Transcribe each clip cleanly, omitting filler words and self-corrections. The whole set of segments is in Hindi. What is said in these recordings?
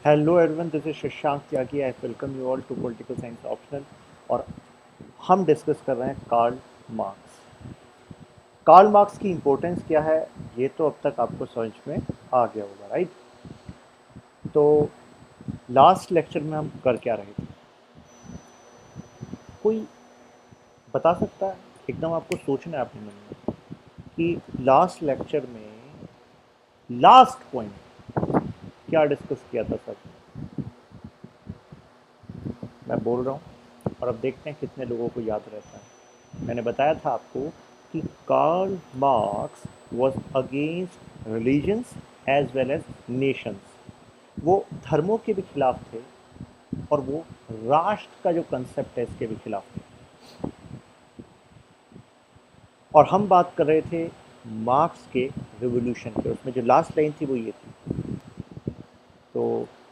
Hello everyone, this is Shashank Tyagi. I welcome you all to political science optional. और हम डिस्कस कर रहे हैं कार्ल मार्क्स। कार्ल मार्क्स की इम्पोर्टेंस क्या है, ये तो अब तक आपको समझ में आ गया होगा, राइट? तो लास्ट लेक्चर में हम कर क्या रहे थे? कोई बता सकता है? एकदम आपको सोचना है अपने मन में कि लास्ट लेक्चर में लास्ट पॉइंट क्या डिस्कस किया था सर। मैं बोल रहा हूँ और अब देखते हैं कितने लोगों को याद रहता है। मैंने बताया था आपको कि Karl Marx was against religions as well as nations. वो धर्मों के भी खिलाफ थे और वो राष्ट्र का जो कंसेप्ट है इसके भी खिलाफ थे। और हम बात कर रहे थे मार्क्स के रिवोल्यूशन पे। उसमें जो लास्ट लाइन थी वो ये थी। तो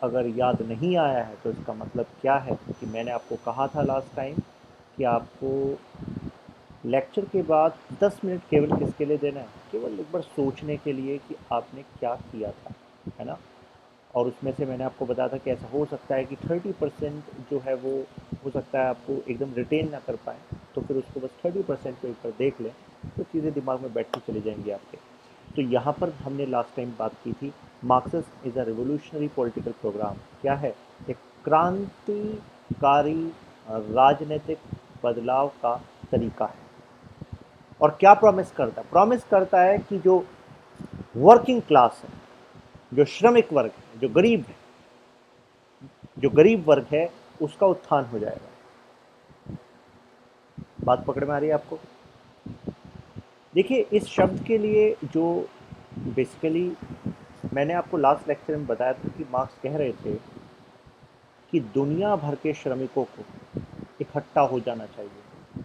अगर याद नहीं आया है तो इसका मतलब क्या है कि मैंने आपको कहा था लास्ट टाइम कि आपको लेक्चर के बाद 10 मिनट केवल किसके लिए देना है? केवल एक बार सोचने के लिए कि आपने क्या किया था, है ना? और उसमें से मैंने आपको बताया था कि ऐसा हो सकता है कि 30% जो है वो हो सकता है आपको एकदम रिटेन ना कर पाए, तो फिर उसको बस 30% को एक बार देख लें तो चीज़ें दिमाग में बैठती चली जाएंगी आपके। तो यहाँ पर हमने लास्ट टाइम बात की थी, Marxism is a revolutionary political programme. क्या है? एक क्रांतिकारी राजनीतिक बदलाव का तरीका है। और क्या प्रॉमिस करता है? प्रॉमिस करता है कि जो वर्किंग क्लास है, जो श्रमिक वर्ग है, जो गरीब है, जो गरीब वर्ग है, उसका उत्थान हो जाएगा। बात पकड़ में आ रही है आपको? देखिए, इस शब्द के लिए जो बेसिकली मैंने आपको लास्ट लेक्चर में बताया था कि मार्क्स कह रहे थे कि दुनिया भर के श्रमिकों को इकट्ठा हो जाना चाहिए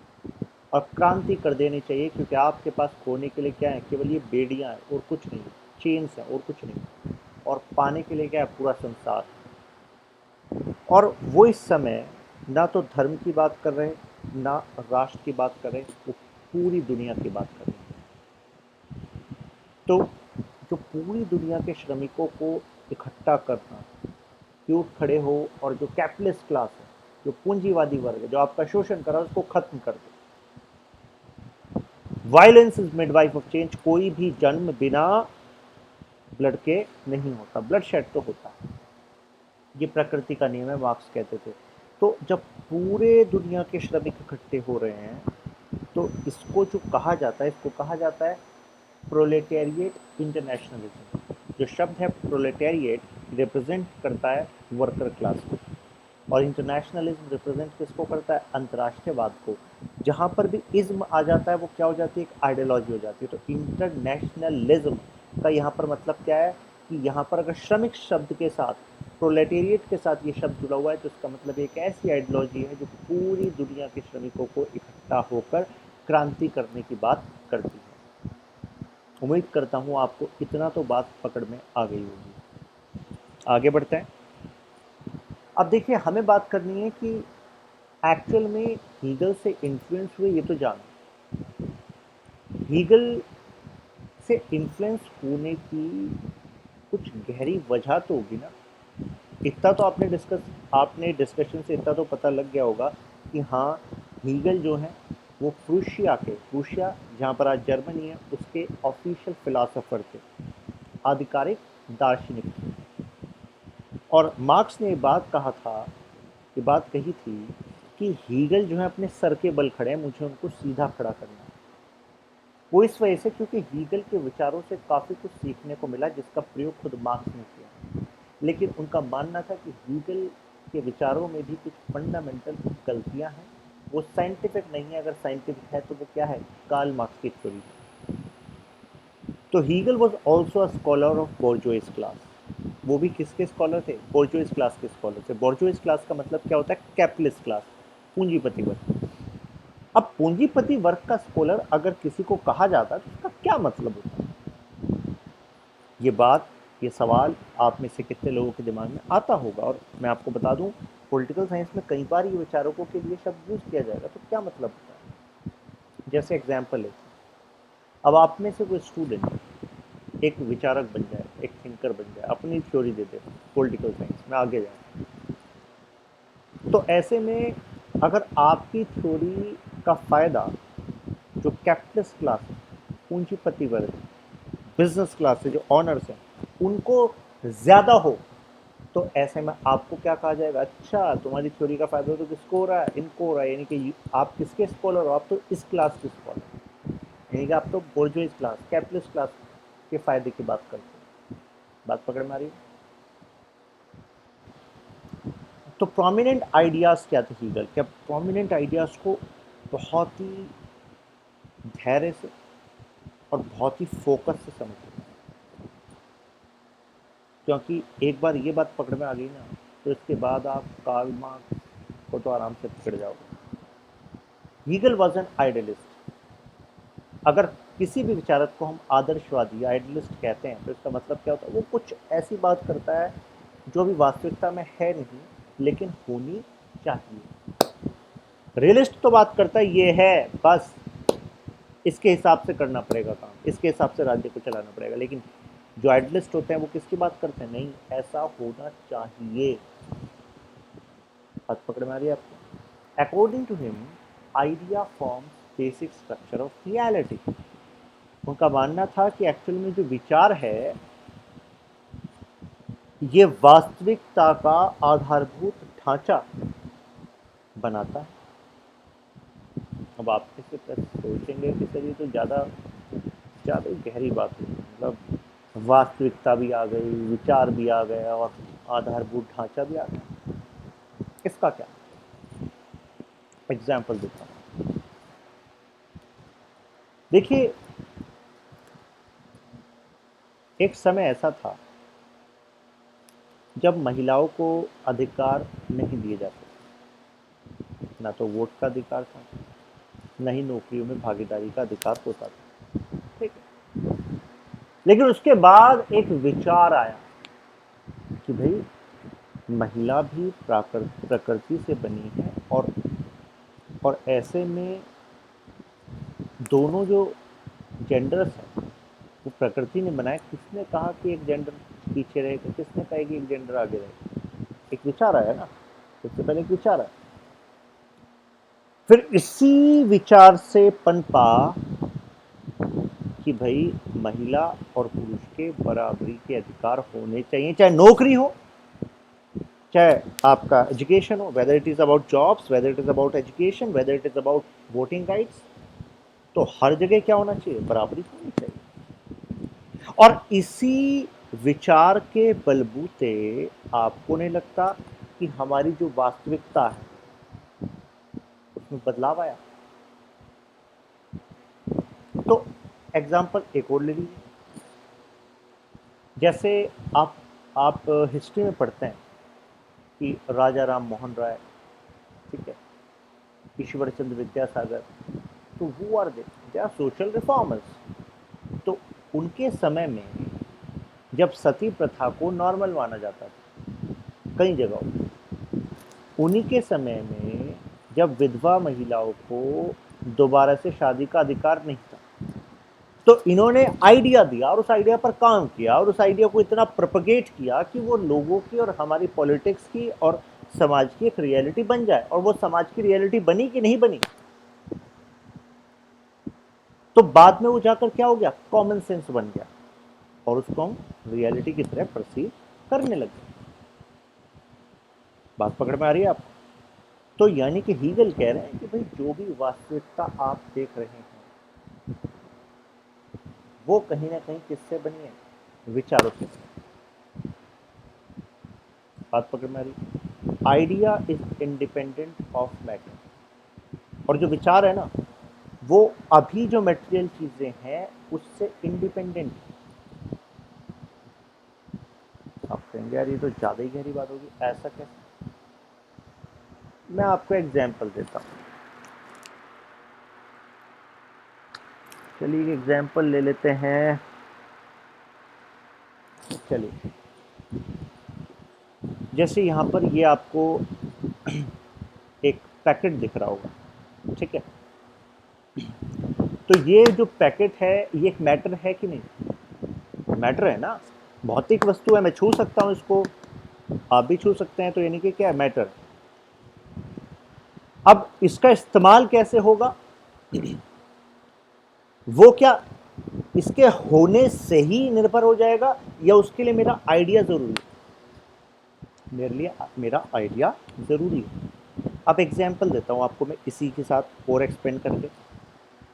और क्रांति कर देनी चाहिए, क्योंकि आपके पास खोने के लिए क्या है? केवल ये बेड़ियां हैं और कुछ नहीं, चेन्स हैं और कुछ नहीं, और पाने के लिए क्या है? पूरा संसार। और वो इस समय ना तो धर्म की बात कर रहे हैं, ना राष्ट्र की बात कर रहे हैं, वो पूरी दुनिया की बात कर रहे हैं। तो जो पूरी दुनिया के श्रमिकों को इकट्ठा करना कि उठ खड़े हो और जो कैपिटलिस्ट क्लास है, जो पूंजीवादी वर्ग है, जो आपका शोषण कर रहा है, उसको खत्म कर दो। Violence is midwife of change. कोई भी जन्म बिना ब्लड के नहीं होता, ब्लड शेड तो होता है, ये प्रकृति का नियम है, मार्क्स कहते थे। तो जब पूरे दुनिया के श्रमिक इकट्ठे हो रहे हैं तो इसको जो कहा जाता है, इसको कहा जाता है प्रोलेटेरिएट इंटरनेशनलिज्म। जो शब्द है प्रोलेटेरिएट रिप्रेजेंट करता है वर्कर क्लास को, और इंटरनेशनलिज्म रिप्रेजेंट किसको करता है? अंतर्राष्ट्रीयवाद को। जहाँ पर भी इज्म आ जाता है वो क्या हो जाती है? एक आइडियोलॉजी हो जाती है। तो इंटरनेशनलिज्म का यहाँ पर मतलब क्या है कि यहाँ पर अगर श्रमिक शब्द के साथ, प्रोलेटेरिएट के साथ ये शब्द जुड़ा हुआ है, तो इसका मतलब एक ऐसी आइडियोलॉजी है जो पूरी दुनिया के श्रमिकों को इकट्ठा होकर क्रांति करने की बात करती है। उम्मीद करता हूँ आपको इतना तो बात पकड़ में आ गई होगी। आगे बढ़ते हैं। अब देखिए, हमें बात करनी है कि एक्चुअल में हीगल से इन्फ्लुएंस हुए, ये तो जानो। हीगल से इन्फ्लुएंस होने की कुछ गहरी वजह तो होगी ना। इतना तो आपने डिस्कशन से इतना तो पता लग गया होगा कि हाँ, हीगल जो है वो प्रूशिया जहाँ पर आज जर्मनी है, उसके ऑफिशियल फिलासफर थे, आधिकारिक दार्शनिक थे। और मार्क्स ने ये बात कही थी कि हीगल जो है अपने सर के बल खड़े हैं, मुझे उनको सीधा खड़ा करना है। वो इस वजह से क्योंकि हीगल के विचारों से काफ़ी कुछ सीखने को मिला, जिसका प्रयोग खुद मार्क्स ने किया। लेकिन उनका मानना था कि हीगल के विचारों में भी कुछ फंडामेंटल गलतियां हैं, वो साइंटिफिक नहीं है। अगर साइंटिफिक है तो वो क्या है? कार्ल मार्क्स की थ्योरी। तो Hegel was also a scholar of bourgeois class. वो भी किसके स्कॉलर थे? बोर्जोइस क्लास के स्कॉलर थे। बोर्जोइस क्लास का मतलब क्या होता है? कैपिटलिस्ट क्लास, पूंजीपति वर्ग। अब पूंजीपति वर्ग का स्कॉलर अगर किसी को कहा जाता है तो उसका क्या मतलब होता है? ये बात, ये सवाल आप में से कितने लोगों के दिमाग में आता होगा। और मैं आपको बता दूं, पॉलिटिकल साइंस में कई बार ये विचारकों के लिए शब्द यूज किया जाएगा। तो क्या मतलब होता है? जैसे एग्जाम्पल है, अब आप में से कोई स्टूडेंट एक विचारक बन जाए, एक थिंकर बन जाए, अपनी थ्योरी दे दे पॉलिटिकल साइंस में आगे जाए। तो ऐसे में अगर आपकी थ्योरी का फ़ायदा जो कैपिटलिस्ट क्लास है, पूंजीपति वर्ग, बिजनेस क्लास से जो ऑनर्स हैं, उनको ज़्यादा हो, तो ऐसे में आपको क्या कहा जाएगा, अच्छा तुम्हारी थ्योरी का फायदा तो किसको हो रहा है, इनको हो रहा है, यानी कि आप किसके स्कॉलर हो, आप तो इस क्लास के स्कॉलर, यानी कि आप तो बोर्जुइस क्लास, कैपिटलिस्ट क्लास के फायदे की बात करते हैं। बात पकड़ में आ रही है? तो प्रोमिनेंट आइडियाज़ क्या थे हीगल, क्या प्रोमिनेंट आइडियाज़ को बहुत ही धैर्य से और बहुत ही फोकस से समझते हैं, क्योंकि एक बार ये बात पकड़ में आ गई ना, तो इसके बाद आप कार्ल मार्क्स को तो आराम से पकड़ जाओगे। Hegel was an idealist. अगर किसी भी विचारक को हम आदर्शवादी या आइडियलिस्ट कहते हैं तो इसका मतलब क्या होता है, वो कुछ ऐसी बात करता है जो भी वास्तविकता में है नहीं लेकिन होनी चाहिए। रियलिस्ट तो बात करता है ये है बस, इसके हिसाब से करना पड़ेगा काम, इसके हिसाब से राज्य को चलाना पड़ेगा, लेकिन जो आइडियलिस्ट होते हैं वो किसकी बात करते हैं, नहीं ऐसा होना चाहिए। बात पकड़ में आ रही है आपको? According to him, idea forms basic structure of reality. उनका मानना था कि एक्चुअल में जो विचार है ये वास्तविकता का आधारभूत ढांचा बनाता है। अब आप किसी पर सोचेंगे कि सर ये तो ज़्यादा ज़्यादा ही गहरी बात है, मतलब वास्तविकता भी आ गई, विचार भी आ गया और आधारभूत ढांचा भी आ गया, इसका क्या? एग्जाम्पल देता हूँ। देखिए, एक समय ऐसा था जब महिलाओं को अधिकार नहीं दिए जाते, ना तो वोट का अधिकार था, न ही नौकरियों में भागीदारी का अधिकार होता था, ठीक है। लेकिन उसके बाद एक विचार आया कि भाई महिला भी प्रकृति से बनी है, और ऐसे में दोनों जो जेंडर्स हैं वो प्रकृति ने बनाए। किसने कहा कि एक जेंडर पीछे रहेगा, किसने कहा कि एक जेंडर आगे रहेगा? एक विचार आया ना, सबसे पहले एक विचार आया, फिर इसी विचार से पनपा कि भाई महिला और पुरुष के बराबरी के अधिकार होने चाहिए, चाहे नौकरी हो, चाहे आपका एजुकेशन हो, whether it is about jobs, whether it is about education, whether it is about voting rights, तो हर जगह क्या होना चाहिए, बराबरी होनी चाहिए। और इसी विचार के बलबूते आपको नहीं लगता कि हमारी जो वास्तविकता है उसमें बदलाव आया? तो एग्जाम्पल एक और ले लीजिए, जैसे आप हिस्ट्री में पढ़ते हैं कि राजा राम मोहन राय, ठीक है, ईश्वर चंद्र विद्यासागर, तो who are they are social reformers. तो उनके समय में जब सती प्रथा को नॉर्मल माना जाता था कई जगहों, उन्हीं के समय में जब विधवा महिलाओं को दोबारा से शादी का अधिकार नहीं था, तो इन्होंने आइडिया दिया और उस आइडिया पर काम किया और उस आइडिया को इतना प्रोपगेट किया कि वो लोगों की और हमारी पॉलिटिक्स की और समाज की एक रियलिटी बन जाए। और वो समाज की रियलिटी बनी कि नहीं बनी? तो बाद में वो जाकर क्या हो गया, कॉमन सेंस बन गया और उसको हम रियलिटी की तरह परसीव करने लगे। बात पकड़ में आ रही है आपको? तो यानी कि हीगल कह रहे हैं कि भाई जो भी वास्तविकता आप देख रहे हैं वो कहीं ना कहीं किससे बनी है, विचारों से। बात पकड़ में आ रही? Idea is independent of matter, और जो विचार है ना वो अभी जो मेटेरियल चीजें हैं उससे इंडिपेंडेंट। आप कहेंगे यार ये तो ज्यादा ही गहरी बात होगी, ऐसा कैसे? मैं आपको एग्जाम्पल देता हूँ। चलिए एग्जाम्पल ले लेते हैं। चलिए, जैसे यहाँ पर ये आपको एक पैकेट दिख रहा होगा, ठीक है। तो ये जो पैकेट है ये एक मैटर है कि नहीं? मैटर है ना, भौतिक वस्तु है, मैं छू सकता हूँ इसको, आप भी छू सकते हैं, तो यानी कि क्या है, मैटर। अब इसका इस्तेमाल कैसे होगा, वो क्या इसके होने से ही निर्भर हो जाएगा, या उसके लिए मेरा आइडिया जरूरी है? मेरे लिए मेरा आइडिया जरूरी है। अब एग्जाम्पल देता हूँ आपको मैं इसी के साथ और एक्सपेंड करके।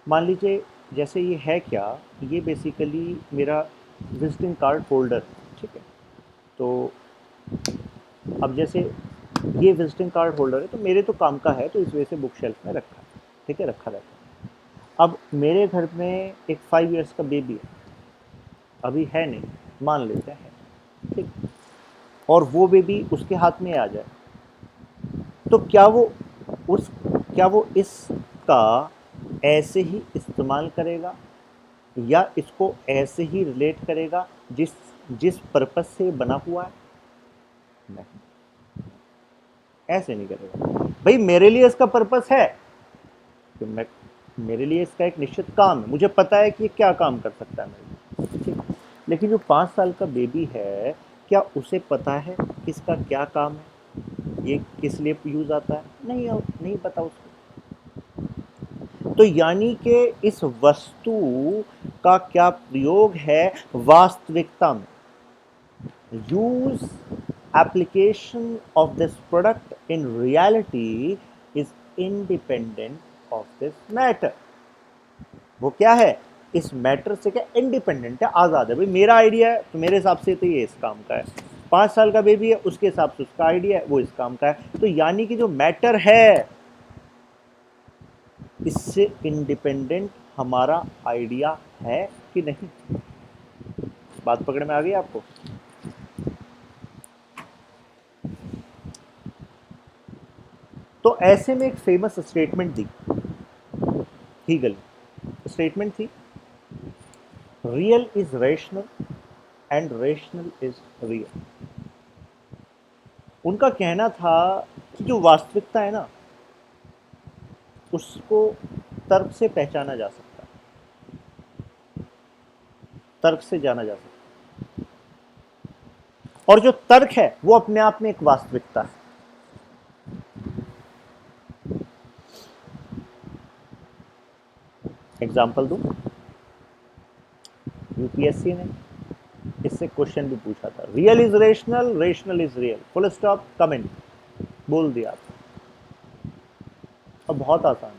मान लीजिए जैसे ये है क्या, ये बेसिकली मेरा विजिटिंग कार्ड होल्डर, ठीक है। तो अब जैसे ये विजिटिंग कार्ड होल्डर है, तो मेरे तो काम का है, तो इस वजह से बुक शेल्फ में रखा है, ठीक है, रखा रहता है। अब मेरे घर में एक 5 इयर्स का बेबी है, अभी है नहीं, मान लेते हैं, ठीक, और वो बेबी उसके हाथ में आ जाए, तो क्या वो इसका ऐसे ही इस्तेमाल करेगा, या इसको ऐसे ही रिलेट करेगा जिस जिस पर्पस से बना हुआ है? नहीं, ऐसे नहीं करेगा। भाई मेरे लिए इसका पर्पस है कि मेरे लिए इसका एक निश्चित काम है, मुझे पता है कि ये क्या काम कर सकता है मेरे लिए, ठीक है। लेकिन जो 5 साल का बेबी है, क्या उसे पता है कि इसका क्या काम है, ये किस लिए यूज आता है? नहीं पता उसको। तो यानी कि इस वस्तु का क्या प्रयोग है वास्तविकता में, use application of this product in reality is independent of this matter। वो क्या है, इस मैटर से क्या इंडिपेंडेंट है, आजाद है। भाई मेरा आइडिया है तो मेरे हिसाब से तो ये इस काम का है, 5 साल का बेबी है उसके हिसाब से उसका आइडिया है, वो इस काम का है। तो यानी कि जो मैटर है, इससे इंडिपेंडेंट हमारा आइडिया है कि नहीं? बात पकड़ में आ गई आपको? तो ऐसे में एक फेमस स्टेटमेंट दी हीगल, स्टेटमेंट थी, real is rational and rational is real. उनका कहना था कि जो वास्तविकता है ना, उसको तर्क से पहचाना जा सकता है, तर्क से जाना जा सकता है, और जो तर्क है वो अपने आप में एक वास्तविकता है। एग्जाम्पल दूं, यूपीएससी ने इससे क्वेश्चन भी पूछा था, real is rational, rational is real, full stop, comment, बोल दिया आप। अब बहुत आसान है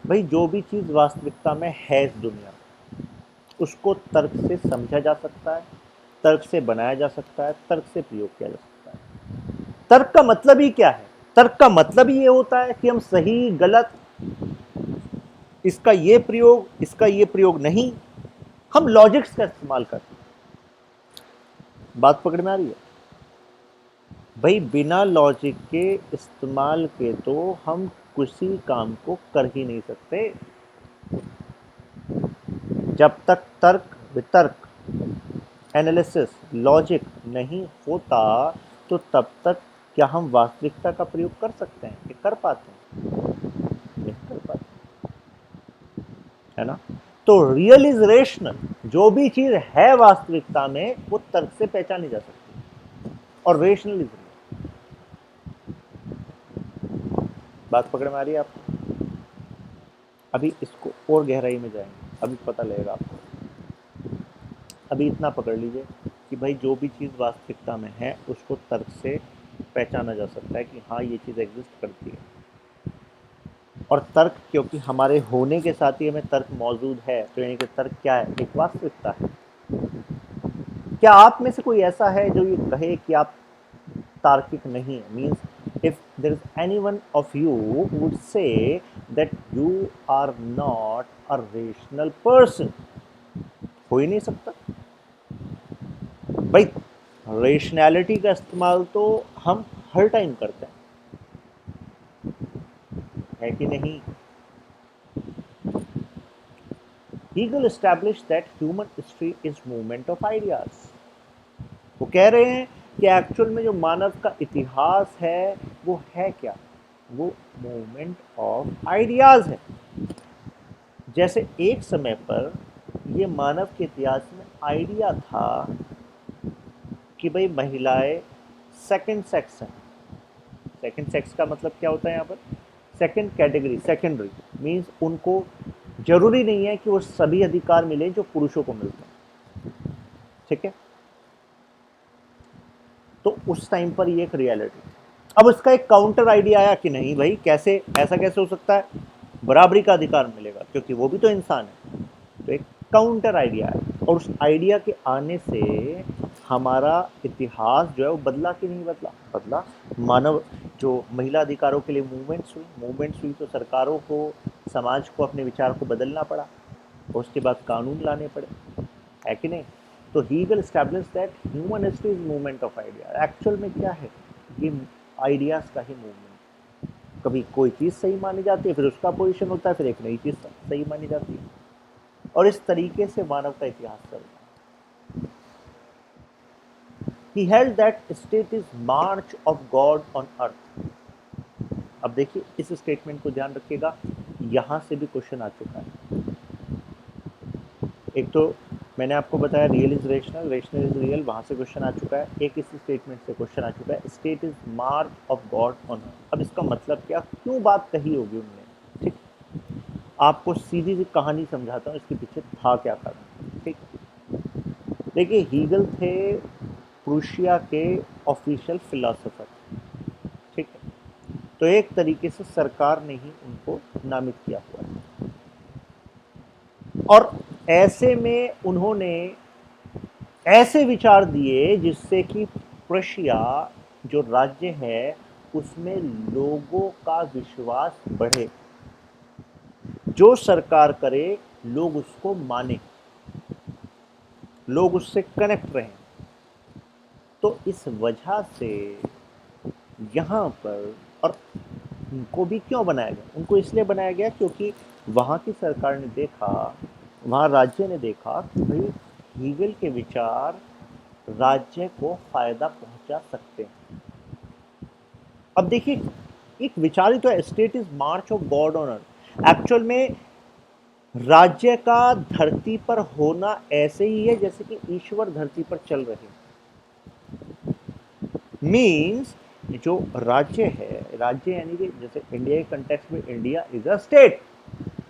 भाई, जो भी चीज वास्तविकता में है इस दुनिया में, उसको तर्क से समझा जा सकता है, तर्क से बनाया जा सकता है, तर्क से प्रयोग किया जा सकता है। तर्क का मतलब ही क्या है? तर्क का मतलब ही ये होता है कि हम सही गलत, इसका ये प्रयोग नहीं, हम लॉजिक्स का इस्तेमाल करते हैं। बात पकड़ में आ रही है? भाई बिना लॉजिक के इस्तेमाल के तो हम किसी काम को कर ही नहीं सकते। जब तक तर्क वितर्क एनालिसिस लॉजिक नहीं होता, तो तब तक क्या हम वास्तविकता का प्रयोग कर सकते हैं, कि कर पाते हैं? नहीं कर पाते, है ना। तो रियल इज रेशनल, जो भी चीज है वास्तविकता में वो तर्क से पहचानी जा सकती है, और रेशनल इज रियल। बात पकड़ में आ रही है आपको? अभी इसको और गहराई में जाएंगे, अभी पता लगेगा आपको। अभी इतना पकड़ लीजिए कि भाई जो भी चीज़ वास्तविकता में है उसको तर्क से पहचाना जा सकता है कि हाँ ये चीज़ एग्जिस्ट करती है, और तर्क क्योंकि हमारे होने के साथ ही हमें तर्क मौजूद है, तो यानी कि तर्क क्या है, एक वास्तविकता है। क्या आप में से कोई ऐसा है जो ये कहे कि आप तार्किक नहीं है? Means if there is anyone of you would say that you are not a rational person, हो ही नहीं सकता भाई। रेशनैलिटी का इस्तेमाल तो हम हर टाइम करते हैं, है कि नहीं? Hegel established that human history is movement of ideas। वो कह रहे हैं कि एक्चुअल में जो मानव का इतिहास है वो है क्या, वो मूवमेंट ऑफ आइडियाज है। जैसे एक समय पर ये मानव के इतिहास में आइडिया था कि भाई महिलाएं सेकंड सेक्स हैं। सेकंड सेक्स का मतलब क्या होता है यहाँ पर? सेकंड कैटेगरी, सेकेंडरी मीन्स उनको जरूरी नहीं है कि वो सभी अधिकार मिले जो पुरुषों को मिलते हैं। ठीक है, तो उस टाइम पर ये एक रियलिटी। अब इसका एक काउंटर आइडिया आया कि नहीं भाई, कैसे ऐसा कैसे हो सकता है, बराबरी का अधिकार मिलेगा क्योंकि वो भी तो इंसान है। तो एक काउंटर आइडिया है, और उस आइडिया के आने से हमारा इतिहास जो है वो बदला कि नहीं बदला? बदला। मानव जो महिला अधिकारों के लिए मूवमेंट्स हुई तो सरकारों को, समाज को अपने विचार को बदलना पड़ा, और उसके बाद कानून लाने पड़े, है कि नहीं? तो he will establish that human history is movement of idea. Actual में क्या है, ये आइडियाज का ही मूवमेंट। कभी कोई चीज़ सही मानी जाती है, फिर उसका अपोजिशन होता है, फिर एक नई चीज़ सही मानी जाती है, और इस तरीके से मानव का इतिहास चल रहा है। He held that state is march of God on earth। अब देखिए इस स्टेटमेंट को ध्यान रखिएगा, यहां से भी क्वेश्चन आ चुका है। एक तो मैंने आपको बताया real is rational, rational is real, वहां से क्वेश्चन आ चुका है। एक इस स्टेटमेंट से क्वेश्चन आ चुका है, state is March of God on earth. अब इसका मतलब क्या, क्यों बात कही होगी उन्होंने? ठीक, आपको सीधी सी कहानी समझाता हूँ, इसके पीछे था क्या कारण। ठीक, देखिए हीगल थे प्रूशिया के ऑफिशियल फिलोसोफर। ठीक है, तो एक तरीके से सरकार ने ही उनको नामित किया हुआ है, और ऐसे में उन्होंने ऐसे विचार दिए जिससे कि प्रशिया जो राज्य है उसमें लोगों का विश्वास बढ़े, जो सरकार करे लोग उसको माने, लोग उससे कनेक्ट रहें। तो इस वजह से यहाँ पर, और उनको भी क्यों बनाया गया? उनको इसलिए बनाया गया क्योंकि वहाँ की सरकार ने देखा, वहाँ राज्य ने देखा कि भाई हीगल के विचार राज्य को फायदा पहुंचा सकते हैं। अब देखिए एक विचार ही तो है, state is March of God on earth. Actual में राज्य का धरती पर होना ऐसे ही है जैसे कि ईश्वर धरती पर चल रहे हैं। मीन्स जो राज्य है, राज्य यानी कि जैसे इंडिया के कंटेक्स्ट में इंडिया इज अ स्टेट।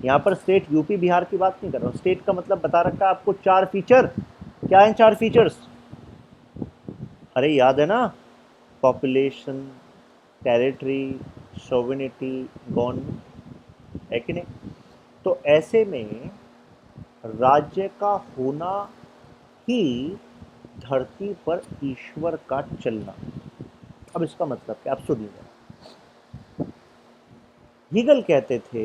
यहाँ पर स्टेट यूपी बिहार की बात नहीं कर रहा हूँ। स्टेट का मतलब बता रखा है आपको, 4 फीचर। क्या है 4 फीचर्स? अरे याद है ना, पॉपुलेशन, टेरिटरी, सोवेनिटी, गवर्नमेंट, है कि नहीं? तो ऐसे में राज्य का होना ही धरती पर ईश्वर का चलना। अब इसका मतलब क्या, आप सुनिए। हीगल कहते थे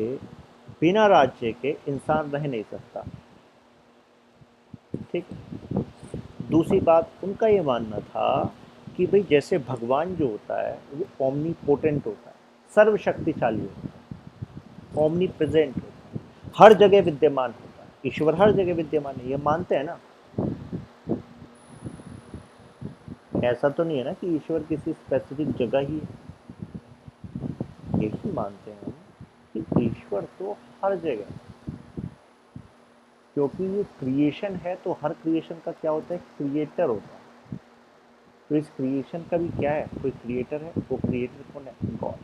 बिना राज्य के इंसान रह नहीं सकता। ठीक, दूसरी बात उनका ये मानना था कि भाई जैसे भगवान जो होता है वो ओमनी पोटेंट होता है, सर्वशक्तिशाली होता है, ओमनी प्रेजेंट होता है, हर जगह विद्यमान होता है। ईश्वर हर जगह विद्यमान है, ये मानते हैं ना? ऐसा तो नहीं है ना कि ईश्वर किसी स्पेसिफिक जगह ही है। यही मानते हैं कि ईश्वर तो हर जगह है, क्योंकि ये क्रिएशन है तो हर क्रिएशन का क्या होता है, क्रिएटर होता है। तो इस क्रिएशन का भी क्या है, कोई क्रिएटर है। वो क्रिएटर कौन है? गॉड।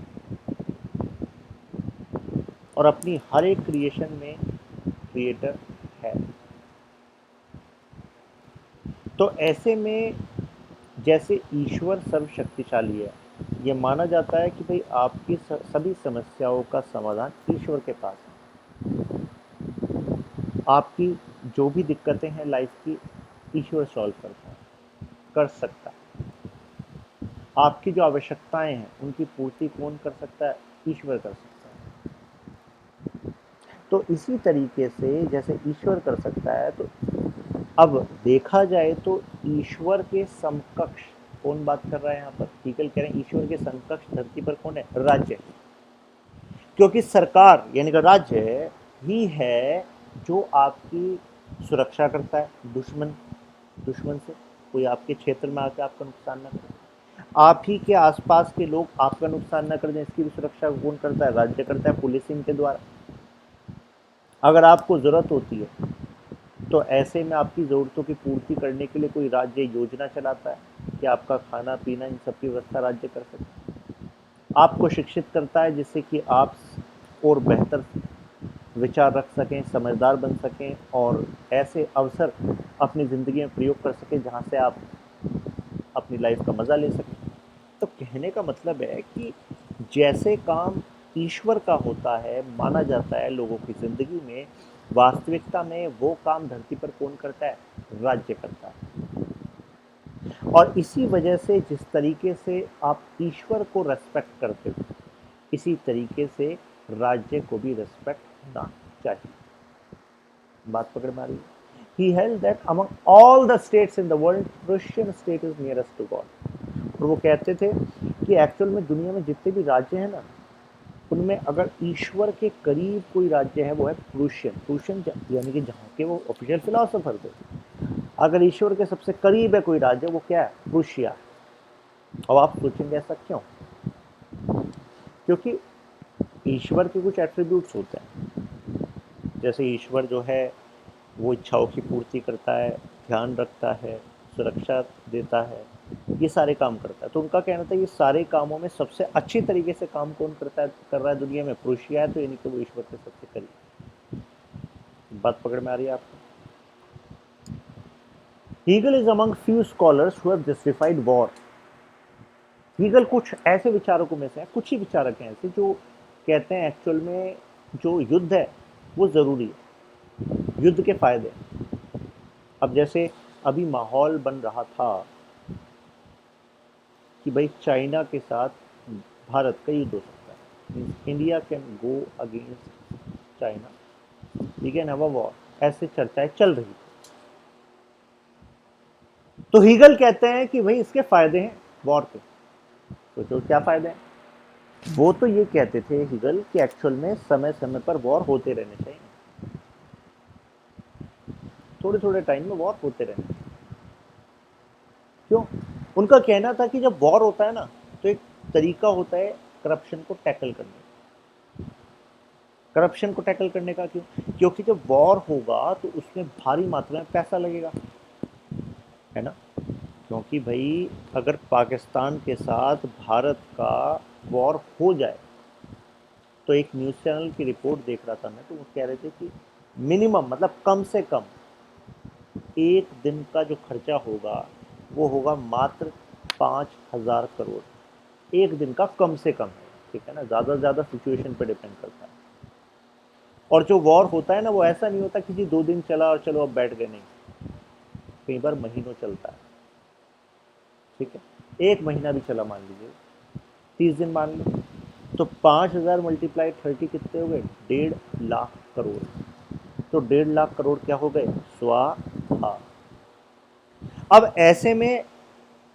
और अपनी हर एक क्रिएशन में क्रिएटर है। तो ऐसे में जैसे ईश्वर सर्वशक्तिशाली है, ये माना जाता है कि भाई आपकी सभी समस्याओं का समाधान ईश्वर के पास है। आपकी जो भी दिक्कतें हैं लाइफ की, ईश्वर सॉल्व करता है, कर सकता है। आपकी जो आवश्यकताएं हैं उनकी पूर्ति कौन कर सकता है? ईश्वर कर सकता है। तो इसी तरीके से जैसे ईश्वर कर सकता है, तो अब देखा जाए तो ईश्वर के समकक्ष कौन बात कर रहा है यहाँ पर? हीगल कह रहे हैं ईश्वर के समकक्ष धरती पर कौन है? राज्य। क्योंकि सरकार यानी कि राज्य ही है जो आपकी सुरक्षा करता है दुश्मन से, कोई आपके क्षेत्र में आकर आपका नुकसान ना करे। आप ही के आसपास के लोग आपका नुकसान ना कर दें, इसकी भी सुरक्षा कौन करता है? राज्य करता है, पुलिसिंग के द्वारा। अगर आपको जरूरत होती है तो ऐसे में आपकी ज़रूरतों की पूर्ति करने के लिए कोई राज्य योजना चलाता है कि आपका खाना पीना इन सब की व्यवस्था राज्य कर सके। आपको शिक्षित करता है जिससे कि आप और बेहतर विचार रख सकें, समझदार बन सकें और ऐसे अवसर अपनी ज़िंदगी में प्रयोग कर सकें जहाँ से आप अपनी लाइफ का मज़ा ले सकें। तो कहने का मतलब है कि जैसे काम ईश्वर का होता है, माना जाता है लोगों की ज़िंदगी में, वास्तविकता में वो काम धरती पर कौन करता है? राज्य करता है। और इसी वजह से जिस तरीके से आप ईश्वर को रेस्पेक्ट करते हो, इसी तरीके से राज्य को भी रेस्पेक्ट होना चाहिए। बात पकड़ में आ रही है? He held that among all the states in the world, Prussian state is nearest to God. और वो कहते थे कि एक्चुअल में दुनिया में जितने भी राज्य हैं ना, उनमें अगर ईश्वर के करीब कोई राज्य है वो है प्रूशियन। प्रूशियन यानी कि जहाँ के वो ऑफिशियल फिलोसोफर थे। अगर ईश्वर के सबसे करीब है कोई राज्य, वो क्या है? प्रूशिया। अब आप सोचेंगे ऐसा क्यों? क्योंकि ईश्वर के कुछ एट्रीब्यूट्स होते हैं। जैसे ईश्वर जो है वो इच्छाओं की पूर्ति करता है, ध्यान रखता है, सुरक्षा देता है, ये सारे काम करता है। तो उनका कहना था ये सारे कामों में सबसे अच्छी तरीके से काम कौन करता है, कर रहा है दुनिया में? प्रूशिया है, तो यानी कि वो ईश्वर के सबसे करीब। बात पकड़ में आ रही है आपको? Hegel is among few scholars who have justified war. Hegel कुछ ऐसे विचारकों में से है, कुछ ही विचारक हैं ऐसे जो कहते हैं एक्चुअल में जो युद्ध है वो ज़रूरी है, युद्ध के फायदे। अब जैसे अभी माहौल बन रहा था कि भाई चाइना के साथ भारत का युद्ध हो सकता है, means India can go against China, we can have a war, ऐसे चर्चाएं चल रही। तो हीगल कहते हैं कि भाई इसके फायदे हैं वॉर के। तो जो क्या फायदे हैं? वो तो ये कहते थे हीगल कि एक्चुअल में समय समय पर वॉर होते रहने चाहिए, थोड़े थोड़े टाइम में वॉर होते रहने चाहिए। क्यों? उनका कहना था कि जब वॉर होता है ना, तो एक तरीका होता है करप्शन को टैकल करने का। करप्शन को टैकल करने का क्यों? क्योंकि जब वॉर होगा तो उसमें भारी मात्रा में पैसा लगेगा, है ना? क्योंकि भाई अगर पाकिस्तान के साथ भारत का वॉर हो जाए, तो एक न्यूज़ चैनल की रिपोर्ट देख रहा था मैं, तो वो कह रहे थे कि मिनिमम मतलब कम से कम एक दिन का जो खर्चा होगा वो होगा मात्र 5,000 करोड़, एक दिन का कम से कम है, ठीक है ना? ज़्यादा से ज़्यादा सिचुएशन पे डिपेंड करता है। और जो वॉर होता है ना, वो ऐसा नहीं होता किसी 2 दिन चला और चलो अब बैठ गए, नहीं, कई बार महीनों चलता है, ठीक है? एक महीना भी चला मान लीजिए, 30 दिन मान लो, तो 5,000 मल्टीप्लाई 30 कितने हो गए? 1,50,000 करोड़। तो 1,50,000 करोड़ क्या हो गए? स्वाहा। अब ऐसे में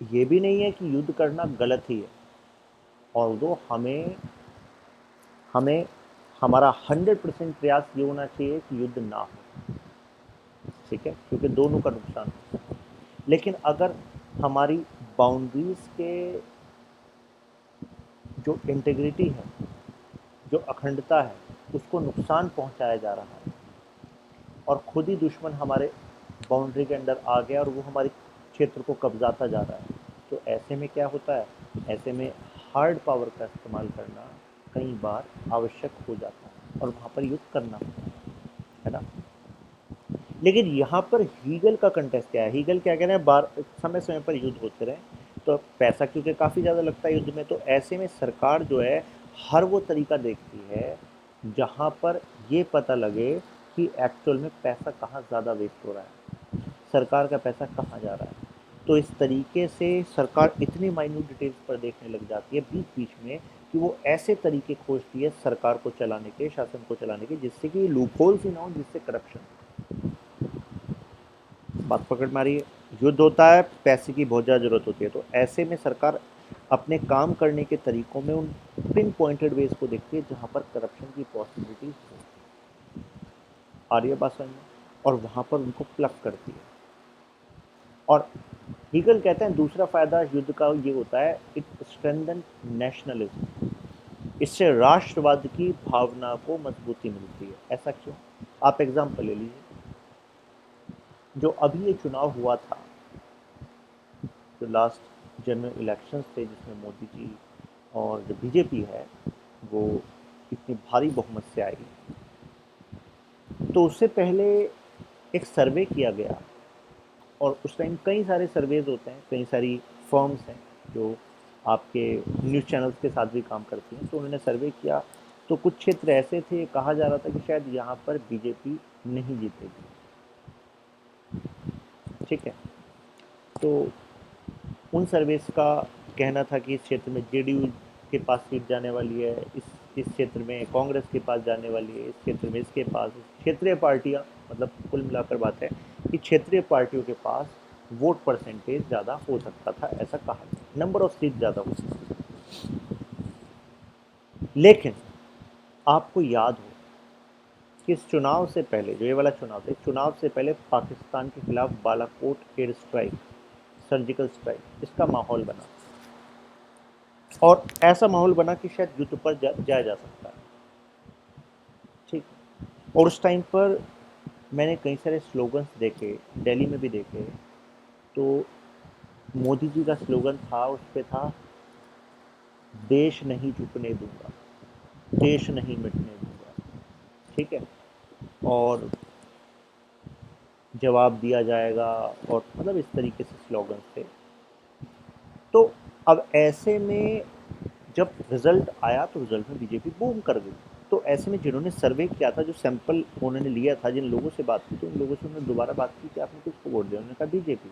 ये भी नहीं है कि युद्ध करना गलत ही है, और वो हमें हमें हमारा 100% प्रयास ये होना चाहिए कि युद्ध ना हो, ठीक है? क्योंकि दोनों का नुकसान होता है। लेकिन अगर हमारी बाउंड्रीज के जो इंटीग्रिटी है, जो अखंडता है, उसको नुकसान पहुंचाया जा रहा है और खुद ही दुश्मन हमारे बाउंड्री के अंदर आ गया और वो हमारे क्षेत्र को कब्जाता जा रहा है, तो ऐसे में क्या होता है? ऐसे में हार्ड पावर का इस्तेमाल करना कई बार आवश्यक हो जाता है और वहाँ पर युद्ध करना होता है ना? लेकिन यहाँ पर हीगल का कंटेस्ट क्या है? हीगल क्या कह रहे हैं? बार समय समय पर युद्ध होते रहे, तो पैसा क्योंकि काफ़ी ज़्यादा लगता है युद्ध में, तो ऐसे में सरकार जो है हर वो तरीका देखती है जहाँ पर ये पता लगे कि एक्चुअल में पैसा कहाँ ज़्यादा वेस्ट हो रहा है, सरकार का पैसा कहाँ जा रहा है। तो इस तरीके से सरकार इतनी माइन्यूट डिटेल्स पर देखने लग जाती है बीच बीच में कि वो ऐसे तरीके खोजती है सरकार को चलाने के, शासन को चलाने के, जिससे कि लूप होल्स ही ना हो, जिससे करप्शन। बात पकड़ में आ रही है? युद्ध होता है, पैसे की बहुत ज़्यादा ज़रूरत होती है, तो ऐसे में सरकार अपने काम करने के तरीकों में उन पिन पॉइंटेड वेज को देखती है जहाँ पर करप्शन की पॉसिबिलिटीज हो, आ रही है बात समझ में? और वहाँ पर उनको प्लग करती है। और हीगल कहते हैं दूसरा फ़ायदा युद्ध का ये होता है, इट स्ट्रेंथन नेशनलिज्म। इससे राष्ट्रवाद की भावना को मजबूती मिलती है। ऐसा क्यों? आप एग्जाम्पल ले लीजिए। जो अभी ये चुनाव हुआ था, जो लास्ट जनरल इलेक्शंस थे जिसमें मोदी जी और जो बीजेपी है वो इतनी भारी बहुमत से आई, तो उससे पहले एक सर्वे किया गया। और उस टाइम कई सारे सर्वेज होते हैं, कई सारी फर्म्स हैं जो आपके न्यूज़ चैनल्स के साथ भी काम करती हैं, तो उन्होंने सर्वे किया। तो कुछ क्षेत्र ऐसे थे, कहा जा रहा था कि शायद यहाँ पर बीजेपी नहीं जीतेगी। ठीक है, तो उन सर्वेस का कहना था कि इस क्षेत्र में जेडीयू के पास सीट जाने वाली है, इस क्षेत्र में कांग्रेस के पास जाने वाली है, इस क्षेत्र में इसके पास, क्षेत्रीय पार्टियां, मतलब कुल मिलाकर बात है कि क्षेत्रीय पार्टियों के पास वोट परसेंटेज ज़्यादा हो सकता था, ऐसा कहा गया, नंबर ऑफ सीट ज़्यादा हो सकती थी। लेकिन आपको याद हो कि इस चुनाव से पहले, जो ये वाला चुनाव था, चुनाव से पहले पाकिस्तान के खिलाफ Balakot air strike, surgical strike, इसका माहौल बना। और ऐसा माहौल बना कि शायद युद्ध पर जाया जा सकता है। ठीक। और उस टाइम पर मैंने कई सारे स्लोगन्स देखे, दिल्ली में भी देखे। तो मोदी जी का स्लोगन था, उस पे था, देश नहीं झुकने दूंगा, देश नहीं मिटने दूंगा। ठीक है, और जवाब दिया जाएगा, और मतलब इस तरीके से स्लोगन्स थे। तो अब ऐसे में जब रिजल्ट आया तो रिजल्ट में बीजेपी बूम कर गई। तो ऐसे में जिन्होंने सर्वे किया था, जो सैंपल उन्होंने लिया था, जिन लोगों से बात की, तो उन लोगों से उन्होंने दोबारा बात की कि आपने किसको वोट दिया, उन्होंने कहा बीजेपी।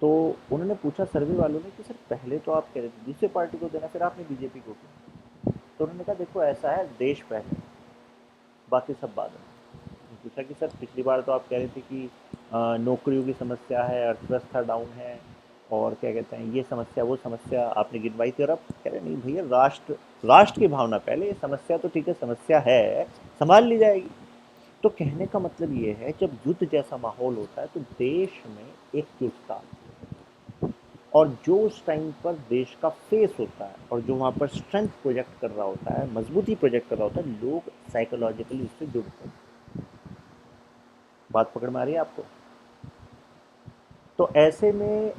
तो उन्होंने पूछा सर्वे वालों ने कि सर पहले तो आप कह रहे थे दूसरे पार्टी को देना, फिर आपने बीजेपी को किया। तो उन्होंने कहा देखो ऐसा है, देश पहले, बाकी सब बाद में। पूछा कि सर पिछली बार तो आप कह रहे थे कि नौकरियों की समस्या है, अर्थव्यवस्था डाउन है, और क्या कहते हैं ये समस्या वो समस्या आपने गिनवाई थी, और अब कह रहे नहीं भैया, राष्ट्र राष्ट्र की भावना पहले, ये समस्या तो ठीक है, समस्या है, संभाल ली जाएगी। तो कहने का मतलब ये है, जब युद्ध जैसा माहौल होता है तो देश में एकजुटता, और जो उस टाइम पर देश का फेस होता है और जो वहाँ पर स्ट्रेंथ प्रोजेक्ट कर रहा होता है, मजबूती प्रोजेक्ट कर रहा होता है, लोग साइकोलॉजिकली उससे जुड़ते हैं। बात पकड़ में आ रही है आपको? तो ऐसे में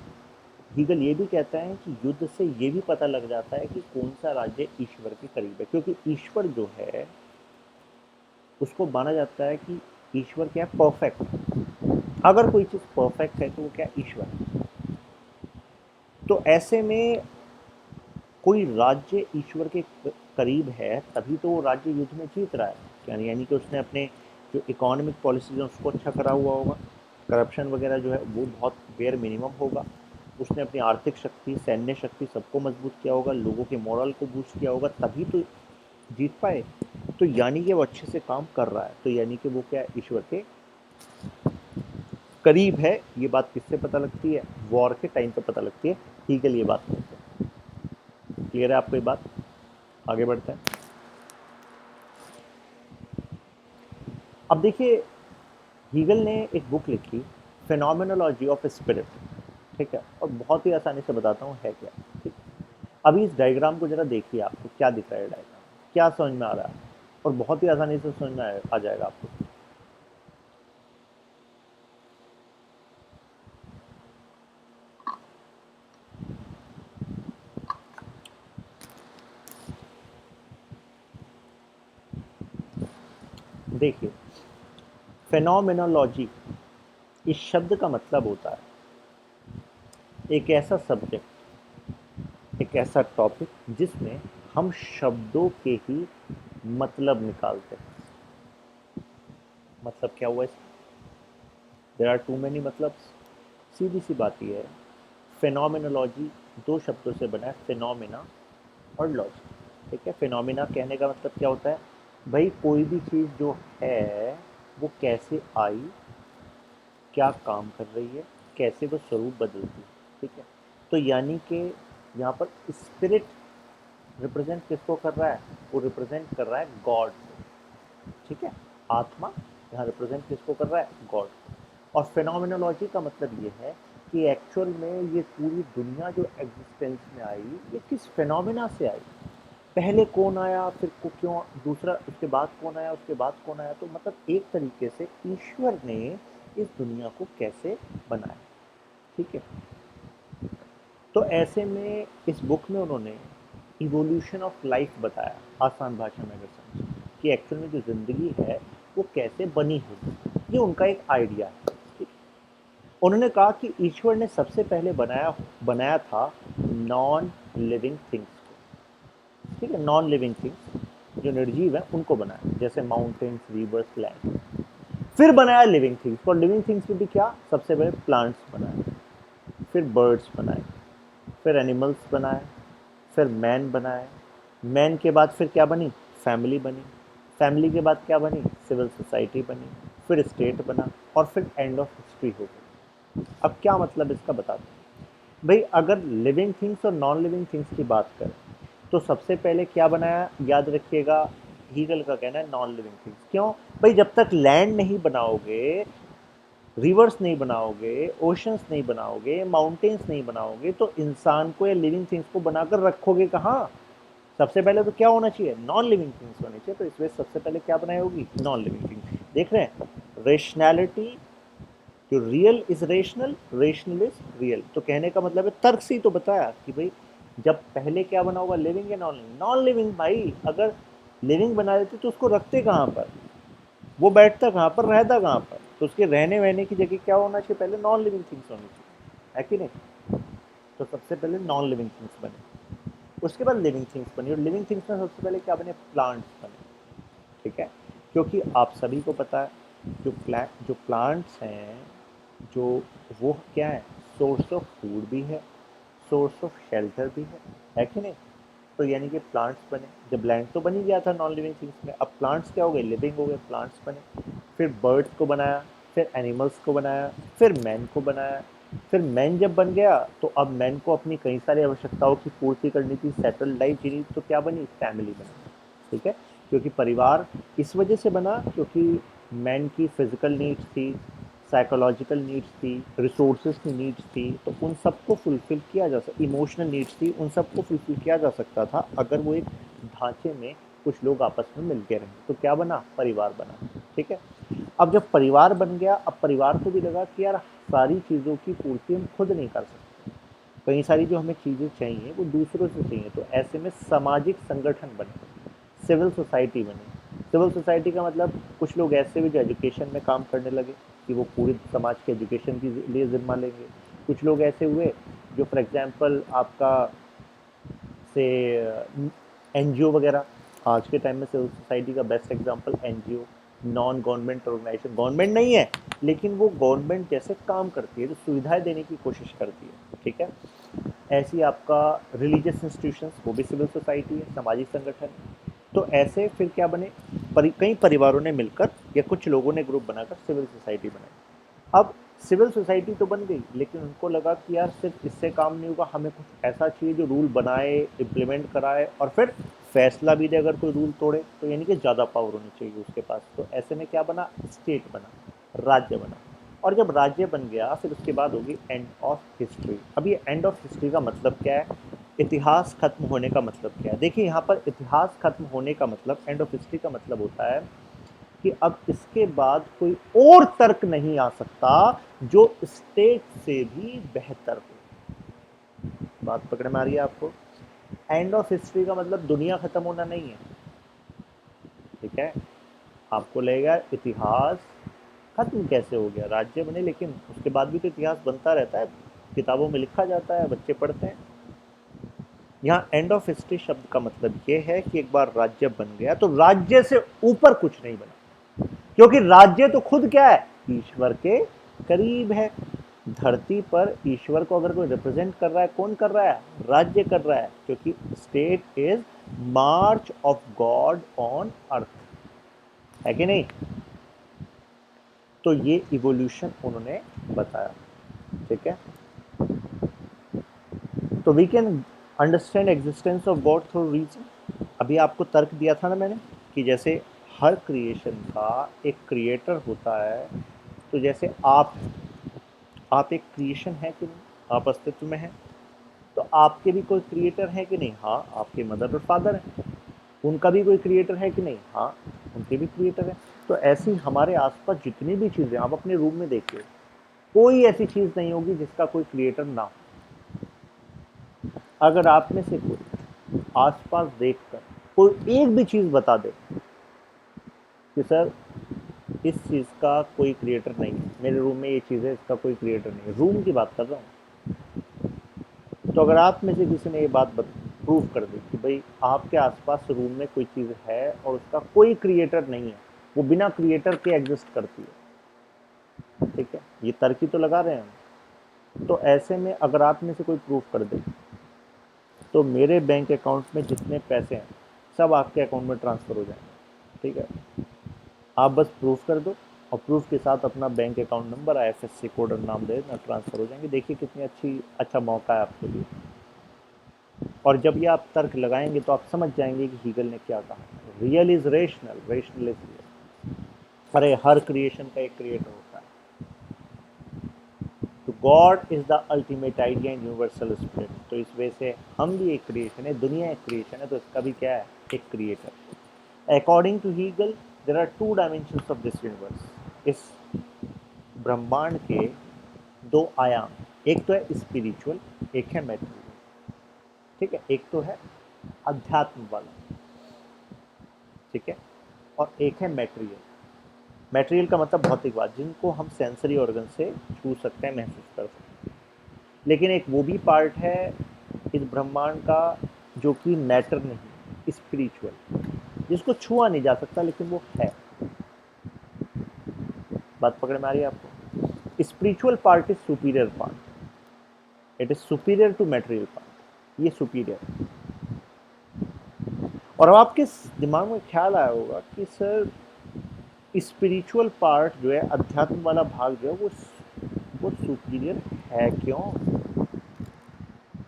हीगल ये भी कहता है कि युद्ध से ये भी पता लग जाता है कि कौन सा राज्य ईश्वर के करीब है, क्योंकि ईश्वर जो है उसको माना जाता है कि ईश्वर क्या है, परफेक्ट। अगर कोई चीज़ परफेक्ट है तो वो क्या, ईश्वर है। तो ऐसे में कोई राज्य ईश्वर के करीब है, तभी तो वो राज्य युद्ध में जीत रहा है। यानी कि उसने अपने जो इकोनॉमिक पॉलिसीज है उसको अच्छा करा हुआ होगा, करप्शन वगैरह जो है वो बहुत बेयर मिनिमम होगा, उसने अपनी आर्थिक शक्ति, सैन्य शक्ति सबको मजबूत किया होगा, लोगों के मॉरल को बूस्ट किया होगा, तभी तो जीत पाए। तो यानी कि वो अच्छे से काम कर रहा है, तो यानी कि वो क्या, ईश्वर के करीब है। ये बात किससे पता लगती है, वॉर के टाइम पे पता लगती है। ठीक है, ये बात करते हैं। क्लियर है आपको ये बात? आगे बढ़ते हैं। अब देखिए, हीगल ने एक बुक लिखी, फिनोमिनोलॉजी ऑफ स्पिरिट। ठीक है, और बहुत ही आसानी से बताता हूँ है क्या। ठीक, अभी इस डायग्राम को जरा देखिए, आपको क्या दिख रहा है डायग्राम, क्या समझ में आ रहा है, और बहुत ही आसानी से समझ में आ जाएगा आपको। देखिए, फेनोमेनोलॉजी इस शब्द का मतलब होता है एक ऐसा सब्जेक्ट, एक ऐसा टॉपिक जिसमें हम शब्दों के ही मतलब निकालते हैं। मतलब क्या हुआ इसका, देर आर टू मैनी मतलब। सीधी सी बात यह है, फेनोमेनोलॉजी दो शब्दों से बना है, फिनोमिना और लॉजी। ठीक है, फिनोमिना कहने का मतलब क्या होता है, भाई कोई भी चीज़ जो है वो कैसे आई, क्या काम कर रही है, कैसे वो स्वरूप बदलती है। ठीक है, तो यानी कि यहाँ पर स्पिरिट रिप्रेजेंट किसको कर रहा है, वो रिप्रेजेंट कर रहा है गॉड को। ठीक है, आत्मा यहाँ रिप्रेजेंट किसको कर रहा है, गॉड। और फेनोमेनोलॉजी का मतलब ये है कि एक्चुअल में ये पूरी दुनिया जो एग्जिस्टेंस में आई, ये किस फेनोमेना से आई, पहले कौन आया, फिर को क्यों, दूसरा उसके बाद कौन आया, उसके बाद कौन आया। तो मतलब एक तरीके से ईश्वर ने इस दुनिया को कैसे बनाया। ठीक है, तो ऐसे में इस बुक में उन्होंने इवोल्यूशन ऑफ लाइफ बताया, आसान भाषा में अगर समझें कि एक्चुअल में जो ज़िंदगी है वो कैसे बनी होगी, ये उनका एक आइडिया है। ठीक है? उन्होंने कहा कि ईश्वर ने सबसे पहले बनाया बनाया था नॉन लिविंग थिंग्स को। ठीक है, नॉन लिविंग थिंग्स जो निर्जीव है उनको बनाया, जैसे माउंटेन्स, रिवर्स, लैंड। फिर बनाया लिविंग थिंग्स, और लिविंग थिंग्स में भी क्या, सबसे पहले प्लांट्स बनाए, फिर बर्ड्स बनाए, फिर एनिमल्स बनाए, फिर मैन बनाए। मैन के बाद फिर क्या बनी, फैमिली बनी। फैमिली के बाद क्या बनी, सिविल सोसाइटी बनी। फिर स्टेट बना, और फिर एंड ऑफ हिस्ट्री हो गई। अब क्या मतलब इसका बताते हैं भाई। अगर लिविंग थिंग्स और नॉन लिविंग थिंग्स की बात करें तो सबसे पहले क्या बनाया, याद रखिएगा, हीगल का कहना है नॉन लिविंग थिंग्स। क्यों भाई, जब तक लैंड नहीं बनाओगे, रिवर्स नहीं बनाओगे, ओशंस नहीं बनाओगे, माउंटेन्स नहीं बनाओगे, तो इंसान को या लिविंग थिंग्स को बनाकर रखोगे कहाँ। सबसे पहले तो क्या होना चाहिए, नॉन लिविंग थिंग्स होनी चाहिए। तो इस वजह सबसे पहले क्या बनाई होगी, नॉन लिविंग थिंग्स। देख रहे हैं, रेशनैलिटी, जो real is rational, rational is real. तो कहने का मतलब है, तर्क से ही तो बताया कि भाई जब पहले क्या बना होगा, लिविंग या नॉन लिविंग। नॉन लिविंग भाई, अगर लिविंग बना देते तो उसको रखते कहाँ पर, वो बैठता कहाँ पर, रहता कहाँ पर। तो उसके रहने वहने की जगह क्या होना चाहिए, पहले नॉन लिविंग थिंग्स होनी चाहिए, है कि नहीं। तो सबसे पहले नॉन लिविंग थिंग्स बने, उसके बाद लिविंग थिंग्स बनी, और लिविंग थिंग्स में सबसे पहले क्या बने, प्लांट्स बने। ठीक है, क्योंकि आप सभी को पता है जो प्लांट्स हैं, जो वो क्या है, सोर्स ऑफ फूड भी है, सोर्स ऑफ शेल्टर भी है कि नहीं। तो यानी कि प्लांट्स बने, जब लैंड तो बन ही गया था नॉन लिविंग थिंग्स में, अब प्लांट्स क्या हो गए, लिविंग हो गए, प्लांट्स बने। फिर बर्ड्स को बनाया, फिर एनिमल्स को बनाया, फिर मैन को बनाया। फिर मैन जब बन गया तो अब मैन को अपनी कई सारी आवश्यकताओं की पूर्ति करनी थी, सेटल लाइफ जीनी, तो क्या बनी, फैमिली बनी। ठीक है, क्योंकि परिवार इस वजह से बना क्योंकि मैन की फिजिकल नीड्स थी, साइकोलॉजिकल नीड्स थी, रिसोर्सेज की नीड्स थी, तो उन सबको फुलफिल किया जा सकता, इमोशनल नीड्स थी, उन सबको फुलफिल किया जा सकता था अगर वो एक ढांचे में कुछ लोग आपस में मिलके रहें। तो क्या बना, परिवार बना। ठीक है, अब जब परिवार बन गया, अब परिवार को भी लगा कि यार सारी चीज़ों की पूर्ति हम खुद नहीं कर सकते, कई सारी जो हमें चीज़ें चाहिए वो दूसरों से चाहिए। तो ऐसे में सामाजिक संगठन बने, सिविल सोसाइटी बनी। सिविल सोसाइटी का मतलब कुछ लोग ऐसे भी जो एजुकेशन में काम करने लगे कि वो पूरे समाज के एजुकेशन के लिए जिम्मा लेंगे। कुछ लोग ऐसे हुए जो फॉर एग्जांपल आपका से एनजीओ वगैरह, आज के टाइम में सिविल सोसाइटी का best example NGO, non government organisation, government नहीं है लेकिन वो गवर्नमेंट जैसे काम करती है, जो सुविधाएं देने की कोशिश करती है। ठीक है, ऐसी आपका रिलीजियस इंस्टीट्यूशंस, वो भी सिविल सोसाइटी है, सामाजिक संगठन है। तो ऐसे फिर क्या बने, कई परिवारों ने मिलकर या कुछ लोगों ने ग्रुप बनाकर सिविल सोसाइटी बनाई। अब सिविल सोसाइटी तो बन गई, लेकिन उनको लगा कि यार सिर्फ इससे काम नहीं होगा, हमें कुछ ऐसा चाहिए जो रूल बनाए, इम्प्लीमेंट कराए, और फिर फैसला भी दे अगर कोई रूल तोड़े, तो यानी कि ज़्यादा पावर होनी चाहिए उसके पास। तो ऐसे में क्या बना, स्टेट बना, राज्य बना। और जब राज्य बन गया फिर उसके बाद होगी एंड ऑफ हिस्ट्री। अब ये एंड ऑफ हिस्ट्री का मतलब क्या है, इतिहास खत्म होने का मतलब क्या है। देखिए यहाँ पर इतिहास खत्म होने का मतलब, एंड ऑफ हिस्ट्री का मतलब होता है कि अब इसके बाद कोई और तर्क नहीं आ सकता जो स्टेट से भी बेहतर हो। बात पकड़ में आ रही है आपको। एंड ऑफ हिस्ट्री का मतलब दुनिया खत्म होना नहीं है। ठीक है, आपको लगेगा इतिहास खत्म कैसे हो गया, राज्य बने लेकिन उसके बाद भी तो इतिहास बनता रहता है, किताबों में लिखा जाता है, बच्चे पढ़ते हैं। यहाँ एंड ऑफ हिस्ट्री शब्द का मतलब ये है कि एक बार राज्य बन गया तो राज्य से ऊपर कुछ नहीं बना, क्योंकि राज्य तो खुद क्या है, ईश्वर के करीब है। धरती पर ईश्वर को अगर कोई रिप्रेजेंट कर रहा है, कौन कर रहा है, राज्य कर रहा है, क्योंकि state is March of God on earth, है कि नहीं। तो ये इवोल्यूशन उन्होंने बताया। ठीक है, तो we can understand existence of God through reason. अभी आपको तर्क दिया था ना मैंने कि जैसे हर क्रिएशन का एक क्रिएटर होता है, तो जैसे आप एक क्रिएशन है कि नहीं, आप अस्तित्व में हैं, तो आपके भी कोई क्रिएटर है कि नहीं, हाँ आपके मदर और फादर हैं, उनका भी कोई क्रिएटर है कि नहीं, हाँ उनके भी क्रिएटर है। तो ऐसी हमारे आसपास जितनी भी चीज़ें, आप अपने रूम में देखिए, कोई ऐसी चीज़ नहीं होगी जिसका कोई क्रिएटर ना हो। अगर आप में से कोई आसपास देखकर कोई एक भी चीज़ बता दे कि सर इस चीज़ का कोई क्रिएटर नहीं है, मेरे रूम में ये चीज़ है, इसका कोई क्रिएटर नहीं है, रूम की बात कर रहा हूँ, तो अगर आप में से किसी ने ये बात प्रूव कर दी कि भाई आपके आसपास रूम में कोई चीज़ है और उसका कोई क्रिएटर नहीं है, वो बिना क्रिएटर के एग्जिस्ट करती है, ठीक है, ये तर्क ही तो लगा रहे हैं हम। तो ऐसे में अगर आप में से कोई प्रूव कर दे तो मेरे बैंक अकाउंट में जितने पैसे हैं सब आपके अकाउंट में ट्रांसफ़र हो जाएंगे, ठीक है। आप बस प्रूफ कर दो और प्रूफ के साथ अपना bank account number, IFSC code और नाम दे देना, ट्रांसफ़र हो जाएंगे। देखिए कितनी अच्छा मौका है आपके लिए। और जब ये आप तर्क लगाएंगे तो आप समझ जाएंगे कि हीगल ने क्या कहा, real is rational, rational is real. अरे हर क्रिएशन का एक क्रिएटर होता है। तो God is the ultimate idea in universal spirit. तो इस वजह से हम भी एक क्रिएशन है, दुनिया एक क्रिएशन है, तो इसका भी क्या है, एक creator. According to Hegel there are two dimensions of this universe. इस ब्रह्मांड के दो आयाम, एक तो है स्पिरिचुअल, एक है मैटेरियल, ठीक है, एक तो है अध्यात्म वाला, ठीक है, और एक है मैटेरियल। मैटेरियल का मतलब भौतिकवाद, जिनको हम सेंसरी ऑर्गन से छू सकते हैं, महसूस कर सकते हैं। लेकिन एक वो भी पार्ट है इस ब्रह्मांड का जो कि मैटर नहीं, स्पिरिचुअल, जिसको छुआ नहीं जा सकता लेकिन वो है। बात पकड़ में आ रही है आपको? Spiritual part is superior part, it is superior to material part, ये सुपीरियर। और अब आपके दिमाग में ख्याल आया होगा कि सर स्पिरिचुअल पार्ट जो है, अध्यात्म वाला भाग जो है, वो सुपीरियर है क्यों,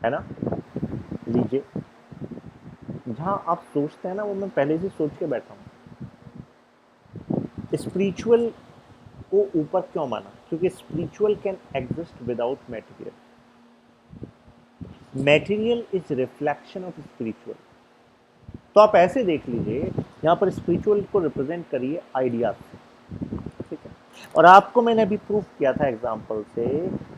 है ना? लीजिए, जहाँ आप सोचते हैं ना, वो मैं पहले से सोच के बैठा हूँ। स्पिरिचुअल को ऊपर क्यों माना? क्योंकि spiritual can exist without material, material is reflection of spiritual. तो आप ऐसे देख लीजिए, यहाँ पर स्पिरिचुअल को रिप्रेजेंट करिए आइडियाज से, ठीक है। और आपको मैंने अभी प्रूफ किया था एग्जांपल से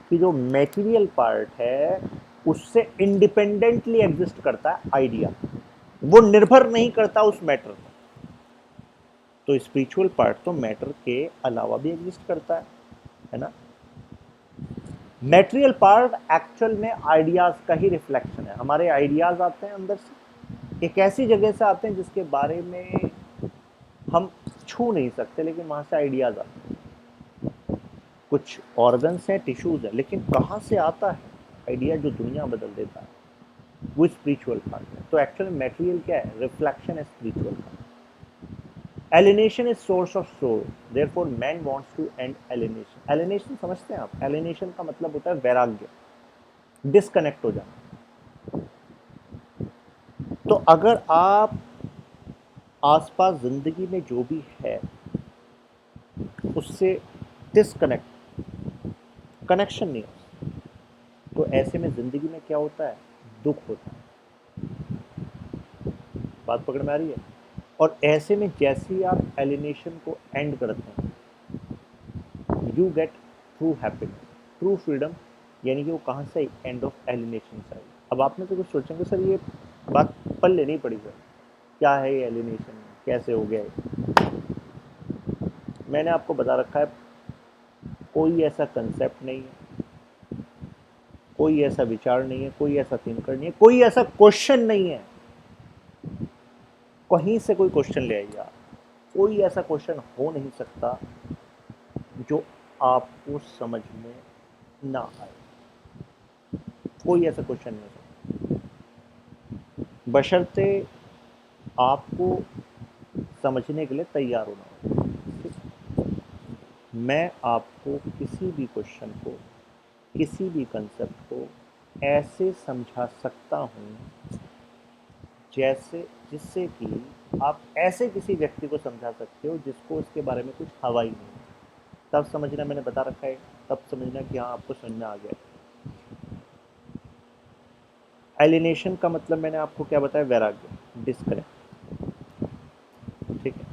कि जो मटेरियल पार्ट है उससे इंडिपेंडेंटली एग्जिस्ट करता है आइडिया, वो निर्भर नहीं करता उस मैटर पर। तो स्पिरिचुअल पार्ट तो मैटर के अलावा भी एग्जिस्ट करता है ना। मटेरियल पार्ट एक्चुअल में आइडियाज का ही रिफ्लेक्शन है। हमारे आइडियाज आते हैं अंदर से, एक ऐसी जगह से आते हैं जिसके बारे में हम छू नहीं सकते, लेकिन वहां से आइडियाज आते हैं। कुछ ऑर्गन्स हैं, टिश्यूज हैं, लेकिन कहाँ से आता है आइडिया जो दुनिया बदल देता है, वो स्पिरिचुअल पार्ट है। तो एक्चुअली मटेरियल क्या है, रिफ्लेक्शन है स्पिरिचुअल का। Alienation is source of soul, therefore man wants to end alienation. Alienation समझते हैं आप? एलिनेशन का मतलब होता है वैराग्य, डिस्कनेक्ट हो जाना। तो अगर आप आसपास जिंदगी में जो भी है उससे डिस्कनेक्ट, कनेक्शन नहीं हो, तो ऐसे में जिंदगी में क्या होता है, दुख होता है। बात पकड़ में आ रही है? और ऐसे में जैसे ही आप एलिनेशन को एंड करते हैं, you get true happiness, true freedom. यानी कि वो कहाँ से, एंड ऑफ एलिनेशन से आई। अब आप में से कुछ सोचेंगे सर ये बात पल लेनी पड़ी सर, क्या है ये एलिनेशन, कैसे हो गया ये? मैंने आपको बता रखा है, कोई ऐसा कंसेप्ट नहीं है, कोई ऐसा विचार नहीं है, कोई ऐसा थिंकर नहीं है, कोई ऐसा क्वेश्चन नहीं है। कहीं से कोई क्वेश्चन ले आइए आप, कोई ऐसा क्वेश्चन हो नहीं सकता जो आपको समझ में ना आए। कोई ऐसा क्वेश्चन नहीं हो सकता, बशर्ते आपको समझने के लिए तैयार होना हो। मैं आपको किसी भी क्वेश्चन को, किसी भी कंसेप्ट को ऐसे समझा सकता हूँ जैसे, जिससे कि आप ऐसे किसी व्यक्ति को समझा सकते हो जिसको उसके बारे में कुछ हवा ही नहीं है। तब समझना, मैंने बता रखा है, तब समझना कि हाँ आपको समझ में आ गया। एलिनेशन का मतलब मैंने आपको क्या बताया, वैराग्य, डिस्कनेक्ट, ठीक है।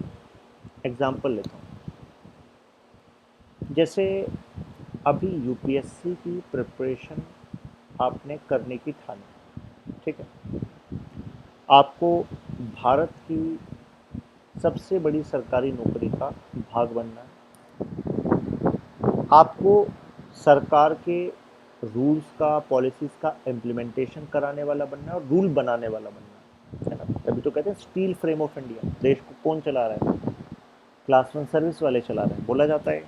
एग्जाम्पल लेता हूँ। जैसे अभी यूपीएससी की प्रिपरेशन आपने करने की ठानी, ठीक है, आपको भारत की सबसे बड़ी सरकारी नौकरी का भाग बनना है, आपको सरकार के रूल्स का, पॉलिसीज का इम्प्लीमेंटेशन कराने वाला बनना है और रूल बनाने वाला बनना है ना। तभी तो कहते हैं स्टील फ्रेम ऑफ इंडिया। देश को कौन चला रहा है? क्लास वन सर्विस वाले चला रहे हैं, बोला जाता है।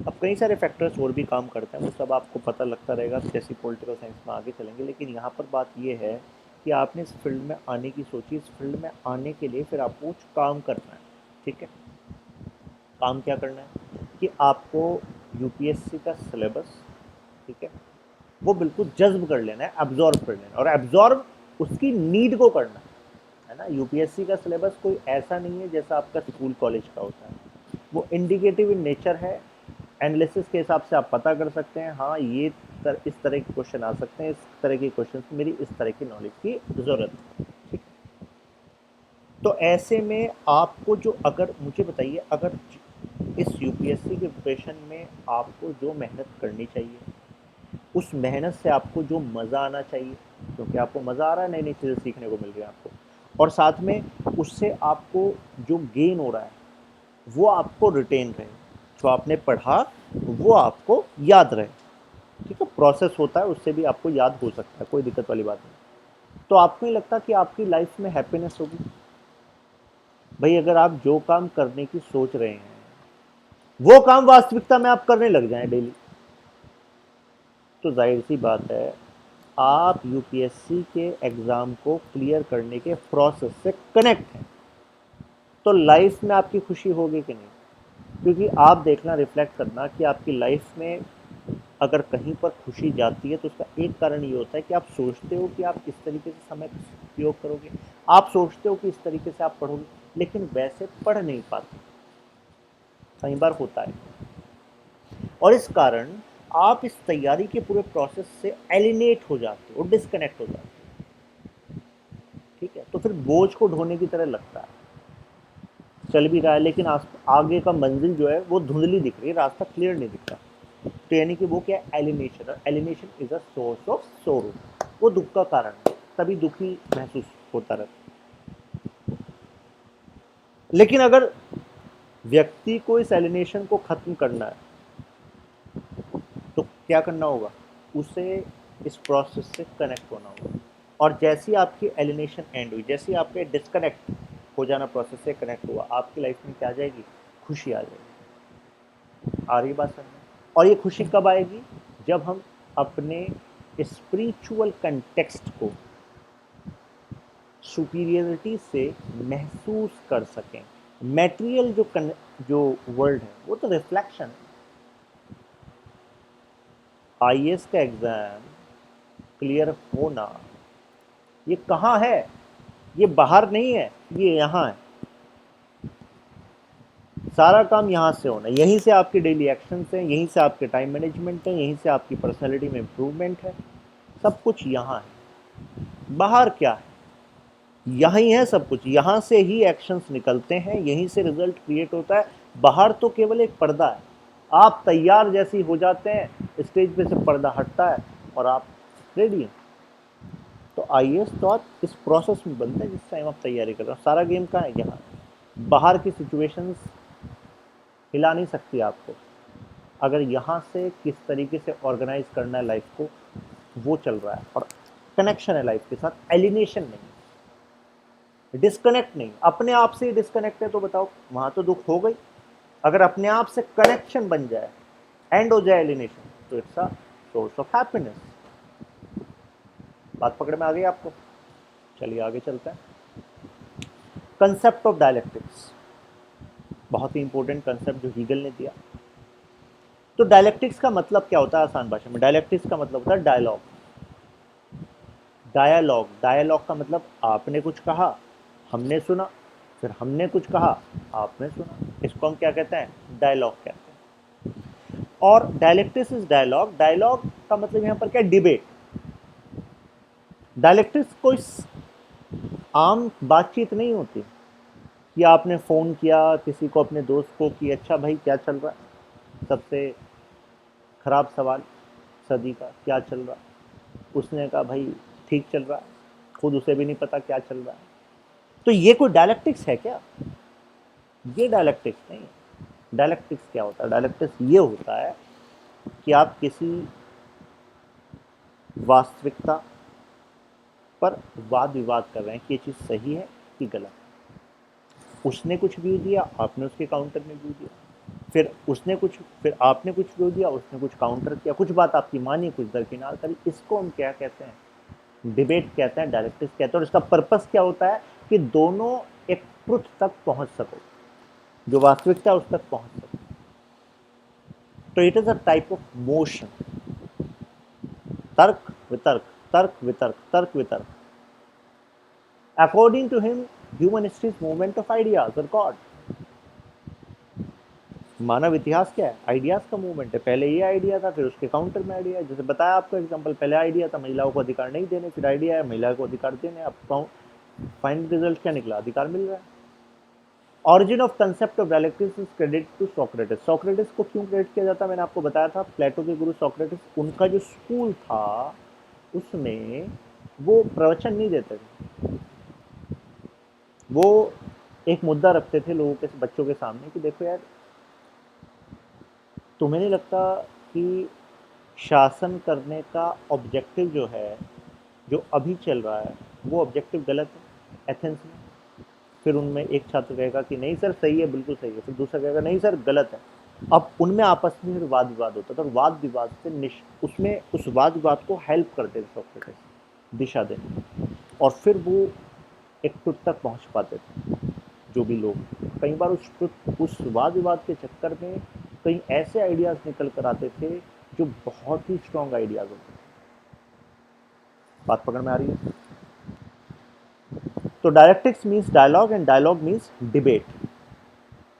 अब कई सारे फैक्टर्स और भी काम करते हैं, वो सब आपको पता लगता रहेगा जैसी पॉलिटिकल साइंस में आगे चलेंगे। लेकिन यहाँ पर बात ये है कि आपने इस फील्ड में आने की सोची, इस फील्ड में आने के लिए फिर आपको कुछ काम करना है, ठीक है। काम क्या करना है कि आपको यूपीएससी का सिलेबस, ठीक है, वो बिल्कुल जज्ब कर लेना है, एब्जॉर्ब कर लेना है, और एब्जॉर्ब उसकी नीड को करना है ना। यूपीएससी का सिलेबस कोई ऐसा नहीं है जैसा आपका स्कूल कॉलेज का होता है, वो इंडिकेटिव इन नेचर है। एनालिसिस के हिसाब से आप पता कर सकते हैं, हाँ ये इस तरह के क्वेश्चन आ सकते हैं, इस तरह के क्वेश्चन मेरी इस तरह की नॉलेज की ज़रूरत है, ठीक। तो ऐसे में आपको जो, अगर मुझे बताइए, अगर इस यूपीएससी के प्रिपरेशन में आपको जो मेहनत करनी चाहिए, उस मेहनत से आपको जो मज़ा आना चाहिए, क्योंकि आपको मज़ा आ रहा है, नई नई चीज़ें सीखने को मिल रही है आपको, और साथ में उससे आपको जो गेन हो रहा है वो आपको रिटेन रहे, जो आपने पढ़ा वो आपको याद रहे, ठीक है। प्रोसेस होता है, उससे भी आपको याद हो सकता है, कोई दिक्कत वाली बात नहीं। तो आपको नहीं लगता कि आपकी लाइफ में हैप्पीनेस होगी? भाई अगर आप जो काम करने की सोच रहे हैं वो काम वास्तविकता में आप करने लग जाएं डेली, तो जाहिर सी बात है आप यूपीएससी के एग्ज़ाम को क्लियर करने के प्रोसेस से कनेक्ट हैं, तो लाइफ में आपकी खुशी होगी कि नहीं? क्योंकि आप देखना, रिफ्लेक्ट करना कि आपकी लाइफ में अगर कहीं पर खुशी जाती है तो उसका एक कारण ये होता है कि आप सोचते हो कि आप किस तरीके से समय का उपयोग करोगे, आप सोचते हो कि इस तरीके से आप पढ़ोगे, लेकिन वैसे पढ़ नहीं पाते, कई बार होता है। और इस कारण आप इस तैयारी के पूरे प्रोसेस से एलिनेट हो जाते हो, डिस्कनेक्ट हो जाते हो, ठीक है। तो फिर बोझ को ढोने की तरह लगता है, चल भी रहा है लेकिन आगे का मंजिल जो है वो धुंधली दिख रही है, रास्ता क्लियर नहीं दिख रहा। तो यानी कि वो क्या है? एलिनेशन। और alienation is a source of सोरो, वो दुख का कारण है, तभी दुखी महसूस होता रहता है। लेकिन अगर व्यक्ति को इस एलिनेशन को खत्म करना है तो क्या करना होगा? उसे इस प्रोसेस से कनेक्ट होना होगा। और जैसी आपकी एलिनेशन एंड हुई, जैसी आपके डिस्कनेक्ट हो जाना प्रोसेस से कनेक्ट हुआ, आपकी लाइफ में क्या आ जाएगी? खुशी आ जाएगी। आ रही बात समझ में? और ये खुशी कब आएगी? जब हम अपने स्पिरिचुअल कंटेक्स्ट को सुपीरियरिटी से महसूस कर सकें। मैटेरियल जो वर्ल्ड है वो तो रिफ्लेक्शन है। आईएएस का एग्जाम क्लियर होना ये कहाँ है? ये बाहर नहीं है, ये यहाँ है। सारा काम यहाँ से होना है, यहीं से आपके डेली एक्शंस हैं, यहीं से आपके टाइम मैनेजमेंट है, यहीं से आपकी पर्सनैलिटी में इम्प्रूवमेंट है, सब कुछ यहाँ है। बाहर क्या है? यहीं है सब कुछ, यहाँ से ही एक्शंस निकलते हैं, यहीं से रिजल्ट क्रिएट होता है। बाहर तो केवल एक पर्दा है, आप तैयार जैसे ही हो जाते हैं, स्टेज पे से पर्दा हटता है और आप रेडी हैं। तो आईएएस तो आप इस प्रोसेस में बनता है जिस टाइम आप तैयारी कर रहे हो। सारा गेम कहाँ है? यहाँ। बाहर की सिचुएशंस हिला नहीं सकती आपको, अगर यहाँ से किस तरीके से ऑर्गेनाइज करना है लाइफ को, वो चल रहा है। और कनेक्शन है लाइफ के साथ, एलिनेशन नहीं, डिस्कनेक्ट नहीं। अपने आप से डिस्कनेक्ट है तो बताओ, वहां तो दुख हो गई। अगर अपने आप से कनेक्शन बन जाए, एंड हो जाए एलिनेशन, तो it's a source of happiness. बात पकड़ में आ गई आपको? चलिए आगे चलते हैं। कंसेप्ट ऑफ डायलेक्टिक्स, बहुत ही इंपॉर्टेंट कंसेप्ट जो हीगल ने दिया। तो डायलेक्टिक्स का मतलब क्या होता है आसान भाषा में? डायलेक्टिक्स का मतलब होता है डायलॉग। डायलॉग, डायलॉग का मतलब आपने कुछ कहा, हमने सुना, फिर हमने कुछ कहा, आपने सुना, इसको हम क्या कहते हैं? डायलॉग कहते हैं। और डायलेक्टिक्स इज डायलॉग। डायलॉग का मतलब यहाँ पर क्या? डिबेट। डायलेक्टिक्स कोई आम बातचीत नहीं होती, या आपने फ़ोन किया किसी को, अपने दोस्त को, कि अच्छा भाई क्या चल रहा है, सबसे खराब सवाल सदी का, क्या चल रहा है? उसने कहा भाई ठीक चल रहा है, खुद उसे भी नहीं पता क्या चल रहा है। तो ये कोई डायलेक्टिक्स है क्या? ये डायलेक्टिक्स नहीं है। डायलेक्टिक्स क्या होता है? डायलेक्टिक्स ये होता है कि आप किसी वास्तविकता पर वाद विवाद कर रहे हैं कि ये चीज़ सही है कि गलत। उसने कुछ व्यू दिया, आपने उसके काउंटर में व्यू दिया, फिर आपने कुछ व्यू दिया, उसने कुछ काउंटर किया, कुछ बात आपकी मानी, कुछ दरकिनार करी। इसको हम क्या कहते हैं? डिबेट कहते हैं, डायलेक्टिक्स कहते हैं। और इसका पर्पस क्या होता है? कि दोनों एक ट्रुथ तक पहुंच सको, जो वास्तविकता है उस तक पहुंच सको। तो it is a type of motion. तर्क वितर्क, तर्क वितर्क, तर्क वितर्क। According to him, human history is movement of ideas और गॉड। मानव इतिहास क्या है? आइडियाज का मूवमेंट है। पहले ये आइडिया था, फिर उसके काउंटर में आइडिया है। जैसे बताया आपको एग्जांपल, पहले आइडिया था महिलाओं को अधिकार नहीं देने, फिर आइडिया है महिला को अधिकार देने। अब फाइनल रिजल्ट क्या निकला? अधिकार मिल रहा है। Origin of concept of dialectics is credit to Socrates. Socrates को क्यों क्रेडिट किया जाता है? मैंने आपको बताया था, प्लेटो के गुरु सोक्रेटिस, उनका जो स्कूल था उसमें वो प्रवचन नहीं देते थे। वो एक मुद्दा रखते थे लोगों के, बच्चों के सामने, कि देखो यार, तुम्हें नहीं लगता कि शासन करने का ऑब्जेक्टिव जो है, जो अभी चल रहा है, वो ऑब्जेक्टिव गलत है एथेंस में? फिर उनमें एक छात्र कहेगा कि नहीं सर सही है, बिल्कुल सही है। फिर दूसरा कहेगा नहीं सर गलत है। अब उनमें आपस में फिर वाद विवाद होता था, और वाद विवाद से उसमें उस वाद विवाद को हेल्प करते थे सोक्रेटिस, दिशा देने। और फिर वो एक ट्रुथ तक पहुंच पाते थे जो भी लोग। कई बार उस वाद विवाद के चक्कर में कई ऐसे आइडियाज निकल कर आते थे जो बहुत ही स्ट्रॉन्ग आइडियाज होते थे। बात पकड़ में आ रही है? तो dialectics means dialogue, and dialogue means debate,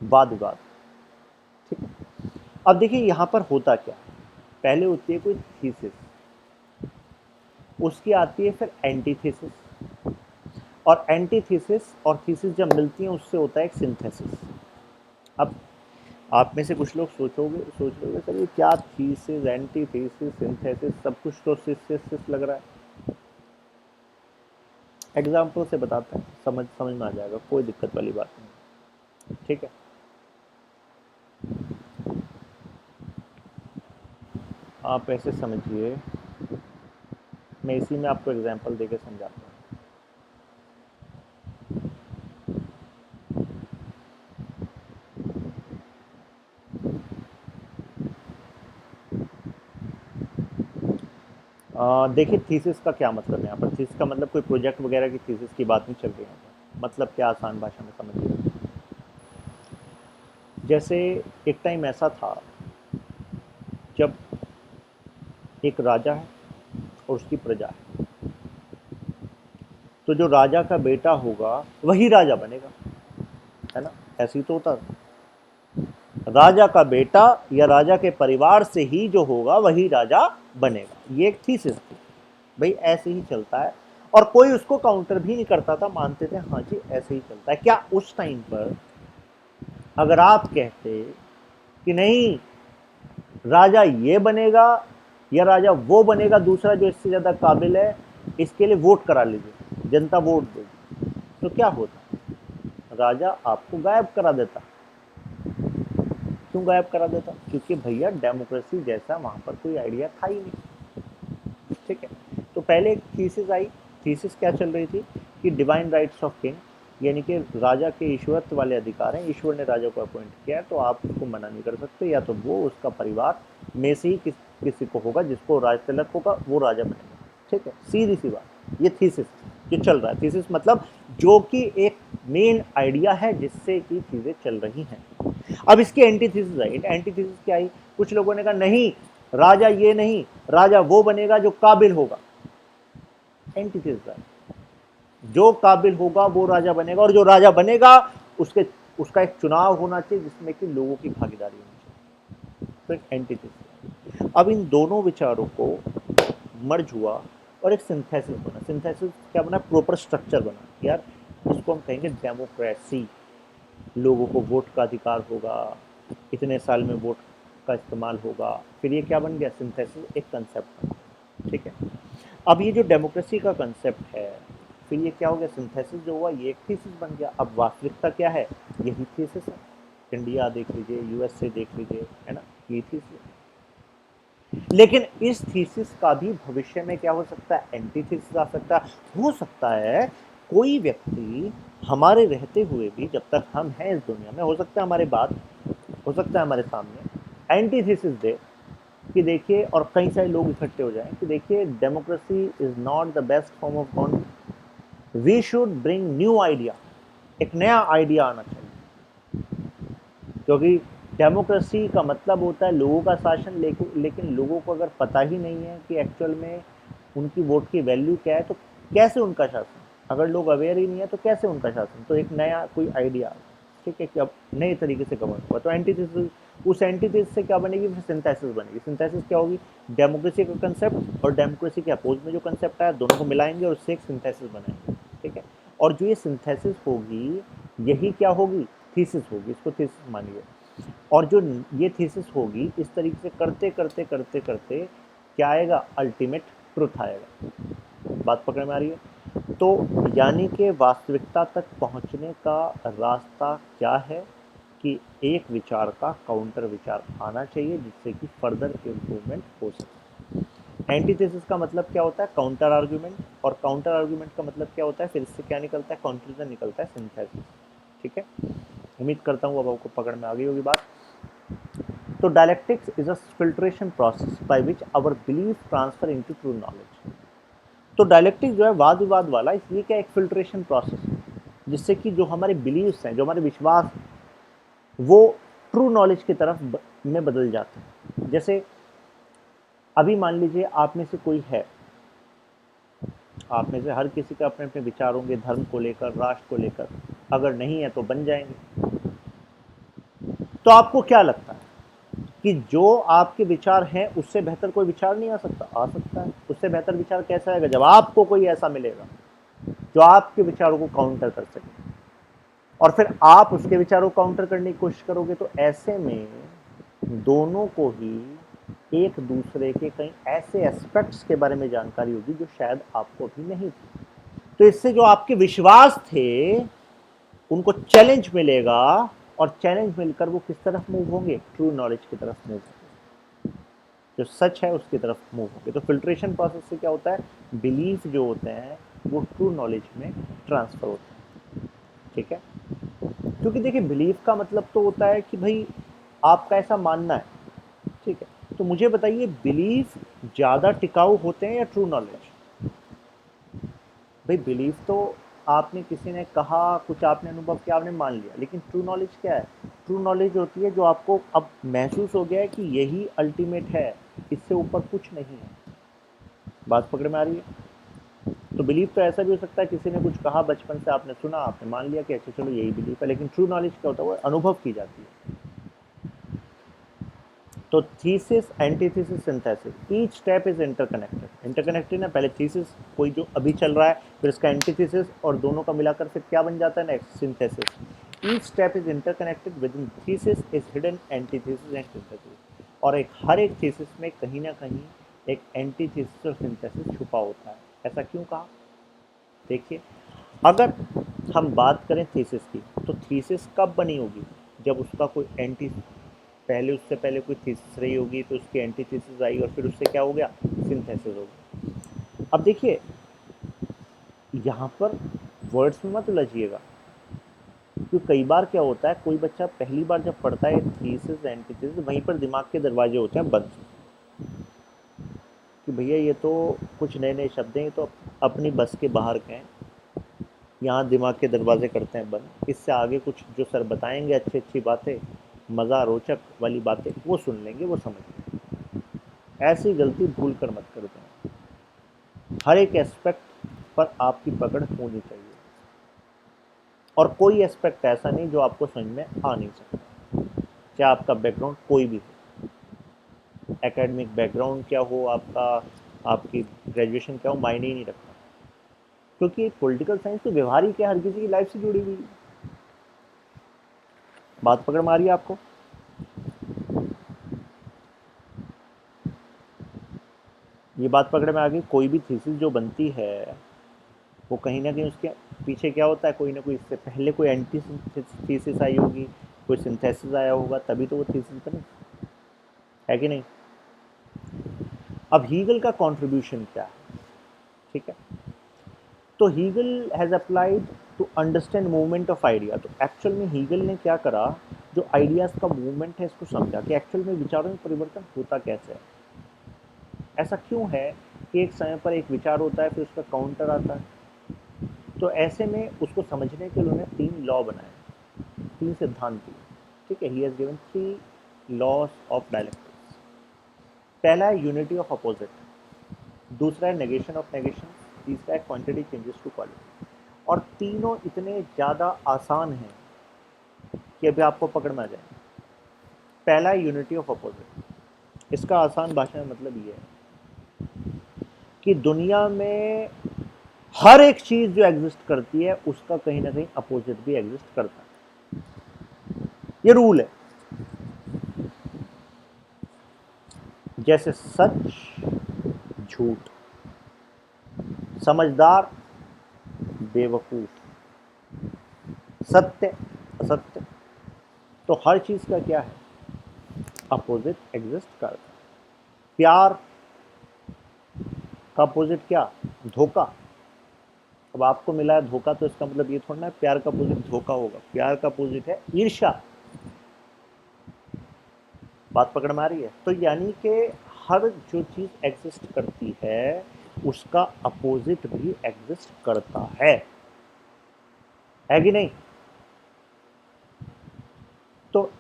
वाद विवाद। ठीक है। अब देखिए यहां पर होता क्या, पहले होती है कोई थीसिस, उसकी आती है फिर एंटीथेसिस, और एंटीथेसिस और थीसिस जब मिलती हैं उससे होता है एक सिंथेसिस। अब आप में से कुछ लोग सोच लोगे सर ये क्या थीसिस, एंटीथेसिस, सिंथेसिस, सब कुछ तो सिस लग रहा है। एग्जाम्पल से बताते हैं, समझ में आ जाएगा, कोई दिक्कत वाली बात नहीं। ठीक है। आप ऐसे समझिए, मैं इसी में आपको एग्जाम्पल देके समझाता हूँ। देखिए थीसिस का क्या मतलब है यहाँ पर? थीसिस का मतलब कोई प्रोजेक्ट वगैरह की थीसिस की बात नहीं चल रही है। मतलब क्या, आसान भाषा में समझिए। जैसे एक टाइम ऐसा था जब एक राजा है और उसकी प्रजा है। तो जो राजा का बेटा होगा वही राजा बनेगा, है ना? ऐसे ही तो होता है। राजा का बेटा या राजा के परिवार से ही जो होगा वही राजा बनेगा, ये एक थीसिस थी। भाई ऐसे ही चलता है, और कोई उसको काउंटर भी नहीं करता था, मानते थे हाँ जी ऐसे ही चलता है। क्या उस टाइम पर अगर आप कहते कि नहीं राजा ये बनेगा या राजा वो बनेगा दूसरा जो इससे ज्यादा काबिल है, इसके लिए वोट करा लीजिए, जनता वोट देगी, तो क्या होता? राजा आपको गायब करा देता। क्यों गायब करा देता? क्योंकि भैया डेमोक्रेसी जैसा वहां पर कोई आइडिया था ही नहीं। ठीक है। तो पहले एक थीसिस आई। थीसिस क्या चल रही थी कि डिवाइन राइट्स ऑफ किंग, यानी कि राजा के ईश्वरत्व वाले अधिकार हैं, ईश्वर ने राजा को अपॉइंट किया है, तो आप उसको मना नहीं कर सकते। या तो वो उसका परिवार में से ही किसी को होगा, जिसको राज तिलक होगा वो राजा बनेगा। ठीक है, सीधी सी बात। ये थीसिस जो चल रहा है, थीसिस मतलब जो कि एक मेन आइडिया है जिससे कि चीजें चल रही हैं। अब इसकी एंटीथीसिस आई। एंटीथीसिस क्या आई? कुछ लोगों ने कहा नहीं राजा ये नहीं, राजा वो बनेगा जो काबिल होगा। एंटीथीसिस आई, जो काबिल होगा वो राजा बनेगा, और जो राजा बनेगा उसके उसका एक चुनाव होना चाहिए जिसमें कि लोगों की भागीदारी होनी चाहिए। तो एक एंटीथीसिस। अब इन दोनों विचारों को मर्ज हुआ और एक सिंथेसिस बना। सिंथेसिस क्या बना? प्रॉपर स्ट्रक्चर बना। यार इसको हम कहेंगे डेमोक्रेसी। लोगों को वोट का अधिकार होगा, इतने साल में वोट का इस्तेमाल होगा, फिर ये क्या बन गया, सिंथेसिस एक कंसेप्ट बन गया। ठीक है, अब ये जो डेमोक्रेसी का कंसेप्ट है, फिर ये क्या हो गया, सिंथेसिस जो हुआ ये एक थीसिस बन गया। अब वास्तविकता क्या है, यही थीसिस है। इंडिया देख लीजिए, यूएसए देख लीजिए, है ना, ये थीसिस। लेकिन इस थीसिस का भी भविष्य में क्या हो सकता है, एंटीथीसिस आ सकता है। हो सकता है कोई व्यक्ति हमारे रहते हुए भी, जब तक हम हैं इस दुनिया में, हो सकता है हमारे बाद, हो सकता है हमारे सामने एंटीथीसिस दे कि देखिए, और कई सारे लोग इकट्ठे हो जाएं कि देखिए, democracy is not the best form of government, we should bring new idea, एक नया आइडिया आना चाहिए। क्योंकि डेमोक्रेसी का मतलब होता है लोगों का शासन, लेकिन लोगों को अगर पता ही नहीं है कि एक्चुअल में उनकी वोट की वैल्यू क्या है, तो कैसे उनका शासन, अगर लोग अवेयर ही नहीं है तो कैसे उनका शासन, तो एक नया कोई आइडिया, ठीक है, कि अब नए तरीके से गवर्न होगा, तो एंटीथेसिस, उस एंटीथेसिस से क्या बनेगी, फिर सिंथेसिस बनेगी। सिंथेसिस क्या होगी, डेमोक्रेसी का कंसेप्ट और डेमोक्रेसी के अपोज में जो कंसेप्ट है, दोनों को मिलाएंगे और उससे एक सिंथेसिस बनाएंगे। ठीक है, और जो ये सिंथेसिस होगी, यही क्या होगी, थीसिस होगी, इसको थीसिस मानिए। और जो ये थीसिस होगी, इस तरीके से करते करते करते करते क्या आएगा, अल्टीमेट ट्रुथ आएगा। बात पकड़ में आ रही है? तो यानी कि वास्तविकता तक पहुंचने का रास्ता क्या है, कि एक विचार का काउंटर विचार आना चाहिए, जिससे कि फर्दर इम्प्रूवमेंट हो सके। एंटीथेसिस का मतलब क्या होता है, काउंटर आर्ग्यूमेंट, और काउंटर आर्ग्यूमेंट का मतलब क्या होता है, फिर इससे क्या निकलता है, कंक्लूजन निकलता है, सिंथेसिस। ठीक है, उम्मीद करता हूँ अब आपको पकड़ में आ गई होगी बात। तो dialectics is a filtration process by which our belief transfer into true knowledge. तो डायलेक्टिक्स जो है वाद विवाद वाला, इसलिए क्या, एक फिल्ट्रेशन प्रोसेस है, जिससे कि जो हमारे बिलीव्स हैं, जो हमारे विश्वास हैं, वो ट्रू नॉलेज की तरफ में बदल जाते हैं। जैसे अभी मान लीजिए आप में से कोई है, आप में से हर किसी का अपने अपने विचार होंगे, धर्म को लेकर, राष्ट्र को लेकर, अगर नहीं है तो बन जाएंगे। तो आपको क्या लगता है कि जो आपके विचार हैं उससे बेहतर कोई विचार नहीं आ सकता? आ सकता है। उससे बेहतर विचार कैसा आएगा, जब आपको कोई ऐसा मिलेगा जो आपके विचारों को काउंटर कर सके, और फिर आप उसके विचारों को काउंटर करने की कोशिश करोगे, तो ऐसे में दोनों को ही एक दूसरे के कई ऐसे एस्पेक्ट्स के बारे में जानकारी होगी जो शायद आपको भी नहीं थी। तो इससे जो आपके विश्वास थे उनको चैलेंज मिलेगा, और चैलेंज मिलकर वो किस तरफ मूव होंगे, ट्रू नॉलेज की तरफ मूव होंगे, जो सच है उसकी तरफ मूव होंगे। तो फिल्ट्रेशन प्रोसेस से क्या होता है, बिलीफ जो होते हैं वो ट्रू नॉलेज में ट्रांसफर होते हैं। ठीक है, क्योंकि देखिए, बिलीफ का मतलब तो होता है कि भाई आपका ऐसा मानना है। ठीक है, तो मुझे बताइए, बिलीफ ज़्यादा टिकाऊ होते हैं या ट्रू नॉलेज? भाई बिलीफ तो आपने, किसी ने कहा कुछ, आपने अनुभव किया, आपने मान लिया, लेकिन ट्रू नॉलेज क्या है? ट्रू नॉलेज होती है जो आपको अब महसूस हो गया है कि यही अल्टीमेट है, इससे ऊपर कुछ नहीं है। बात पकड़ में आ रही है? तो बिलीफ तो ऐसा भी हो सकता है, किसी ने कुछ कहा, बचपन से आपने सुना, आपने मान लिया कि अच्छा चलो यही बिलीफ है, लेकिन ट्रू नॉलेज क्या होता है, वो अनुभव की जाती है। तो thesis, antithesis, synthesis, each step is interconnected. Interconnected ना, पहले थीसिस कोई जो अभी चल रहा है, फिर इसका एंटीथेसिस, और दोनों का मिलाकर फिर क्या बन जाता है, next synthesis. Each step is interconnected, with in thesis is hidden antithesis and synthesis. और एक हर एक थीसिस में कहीं ना कहीं एक एंटीथेसिस और सिंथेसिस छुपा होता है। ऐसा क्यों कहा, देखिए, अगर हम बात करें थीसिस की, तो थीसिस कब बनी होगी, जब उसका कोई एंटी, पहले उससे पहले कोई थीसिस रही होगी, तो उसकी एंटी थीसिस आई, और फिर उससे क्या हो गया, सिंथेसिस हो गया। अब देखिए, यहाँ पर वर्ड्स में मत उलझिएगा, क्योंकि कई बार क्या होता है, कोई बच्चा पहली बार जब पढ़ता है थीसिस एंटीथेसिस, वहीं पर दिमाग के दरवाजे होते हैं बंद, कि भैया ये तो कुछ नए नए शब्द हैं, तो अपनी बस के बाहर के हैं, यहाँ दिमाग के दरवाजे करते हैं बंद, इससे आगे कुछ जो सर बताएंगे अच्छी अच्छी बातें, मज़ा रोचक वाली बातें, वो सुन लेंगे, वो समझ लेंगे। ऐसी गलती भूल कर मत कर दें। हर एक एस्पेक्ट पर आपकी पकड़ होनी चाहिए, और कोई एस्पेक्ट ऐसा नहीं जो आपको समझ में आ नहीं सकता, चाहे आपका बैकग्राउंड कोई भी हो, एकेडमिक बैकग्राउंड क्या हो आपका, आपकी ग्रेजुएशन क्या हो, मायने ही नहीं रखता, क्योंकि पॉलिटिकल साइंस तो व्यवहारिक है, हर किसी की लाइफ से जुड़ी हुई है। बात पकड़ में आ रही है आपको? ये बात पकड़ में आ गई? कोई भी थीसिस जो बनती है वो कहीं ना कहीं उसके पीछे क्या होता है, कोई ना कोई इससे पहले कोई एंटी थीसिस आई होगी, कोई सिंथेसिस आया होगा, तभी तो वो थीसिस बनी, है कि नहीं? अब हीगल का कंट्रीब्यूशन क्या है? ठीक है, तो Hegel has applied to understand movement of idea. तो एक्चुअल में हीगल ने क्या करा, जो आइडियाज का मूवमेंट है इसको समझा कि एक्चुअल में विचारों में परिवर्तन होता कैसे है, ऐसा क्यों है कि एक समय पर एक विचार होता है फिर उसका काउंटर आता है। तो ऐसे में उसको समझने के लिए उन्होंने 3 लॉ बनाए, 3 सिद्धांत दिए। ठीक है, he has given 3 laws of dialectics. पहला है यूनिटी ऑफ अपोजिट, दूसरा है नेगेशन ऑफ नेगेशन, तीसरा है क्वांटिटी चेंजेस टू क्वालिटी। और तीनों इतने ज़्यादा आसान हैं कि अभी आपको पकड़ में आ जाए। पहला है यूनिटी ऑफ अपोजिट। इसका आसान भाषा में मतलब ये है कि दुनिया में हर एक चीज जो एग्जिस्ट करती है उसका कहीं ना कहीं अपोजिट भी एग्जिस्ट करता है। ये रूल है। जैसे सच, झूठ, समझदार, बेवकूफ, सत्य, असत्य, तो हर चीज का क्या है, अपोजिट एग्जिस्ट करता है। प्यार का अपोजिट क्या, धोखा। अब आपको मिला है धोखा तो इसका मतलब ये थोड़ा ना प्यार का अपोजिट धोखा होगा। प्यार का अपोजिट है ईर्ष्या। बात पकड़ में आ रही है? तो यानी कि हर जो चीज एग्जिस्ट करती है उसका अपोजिट भी एग्जिस्ट करता है कि नहीं? तो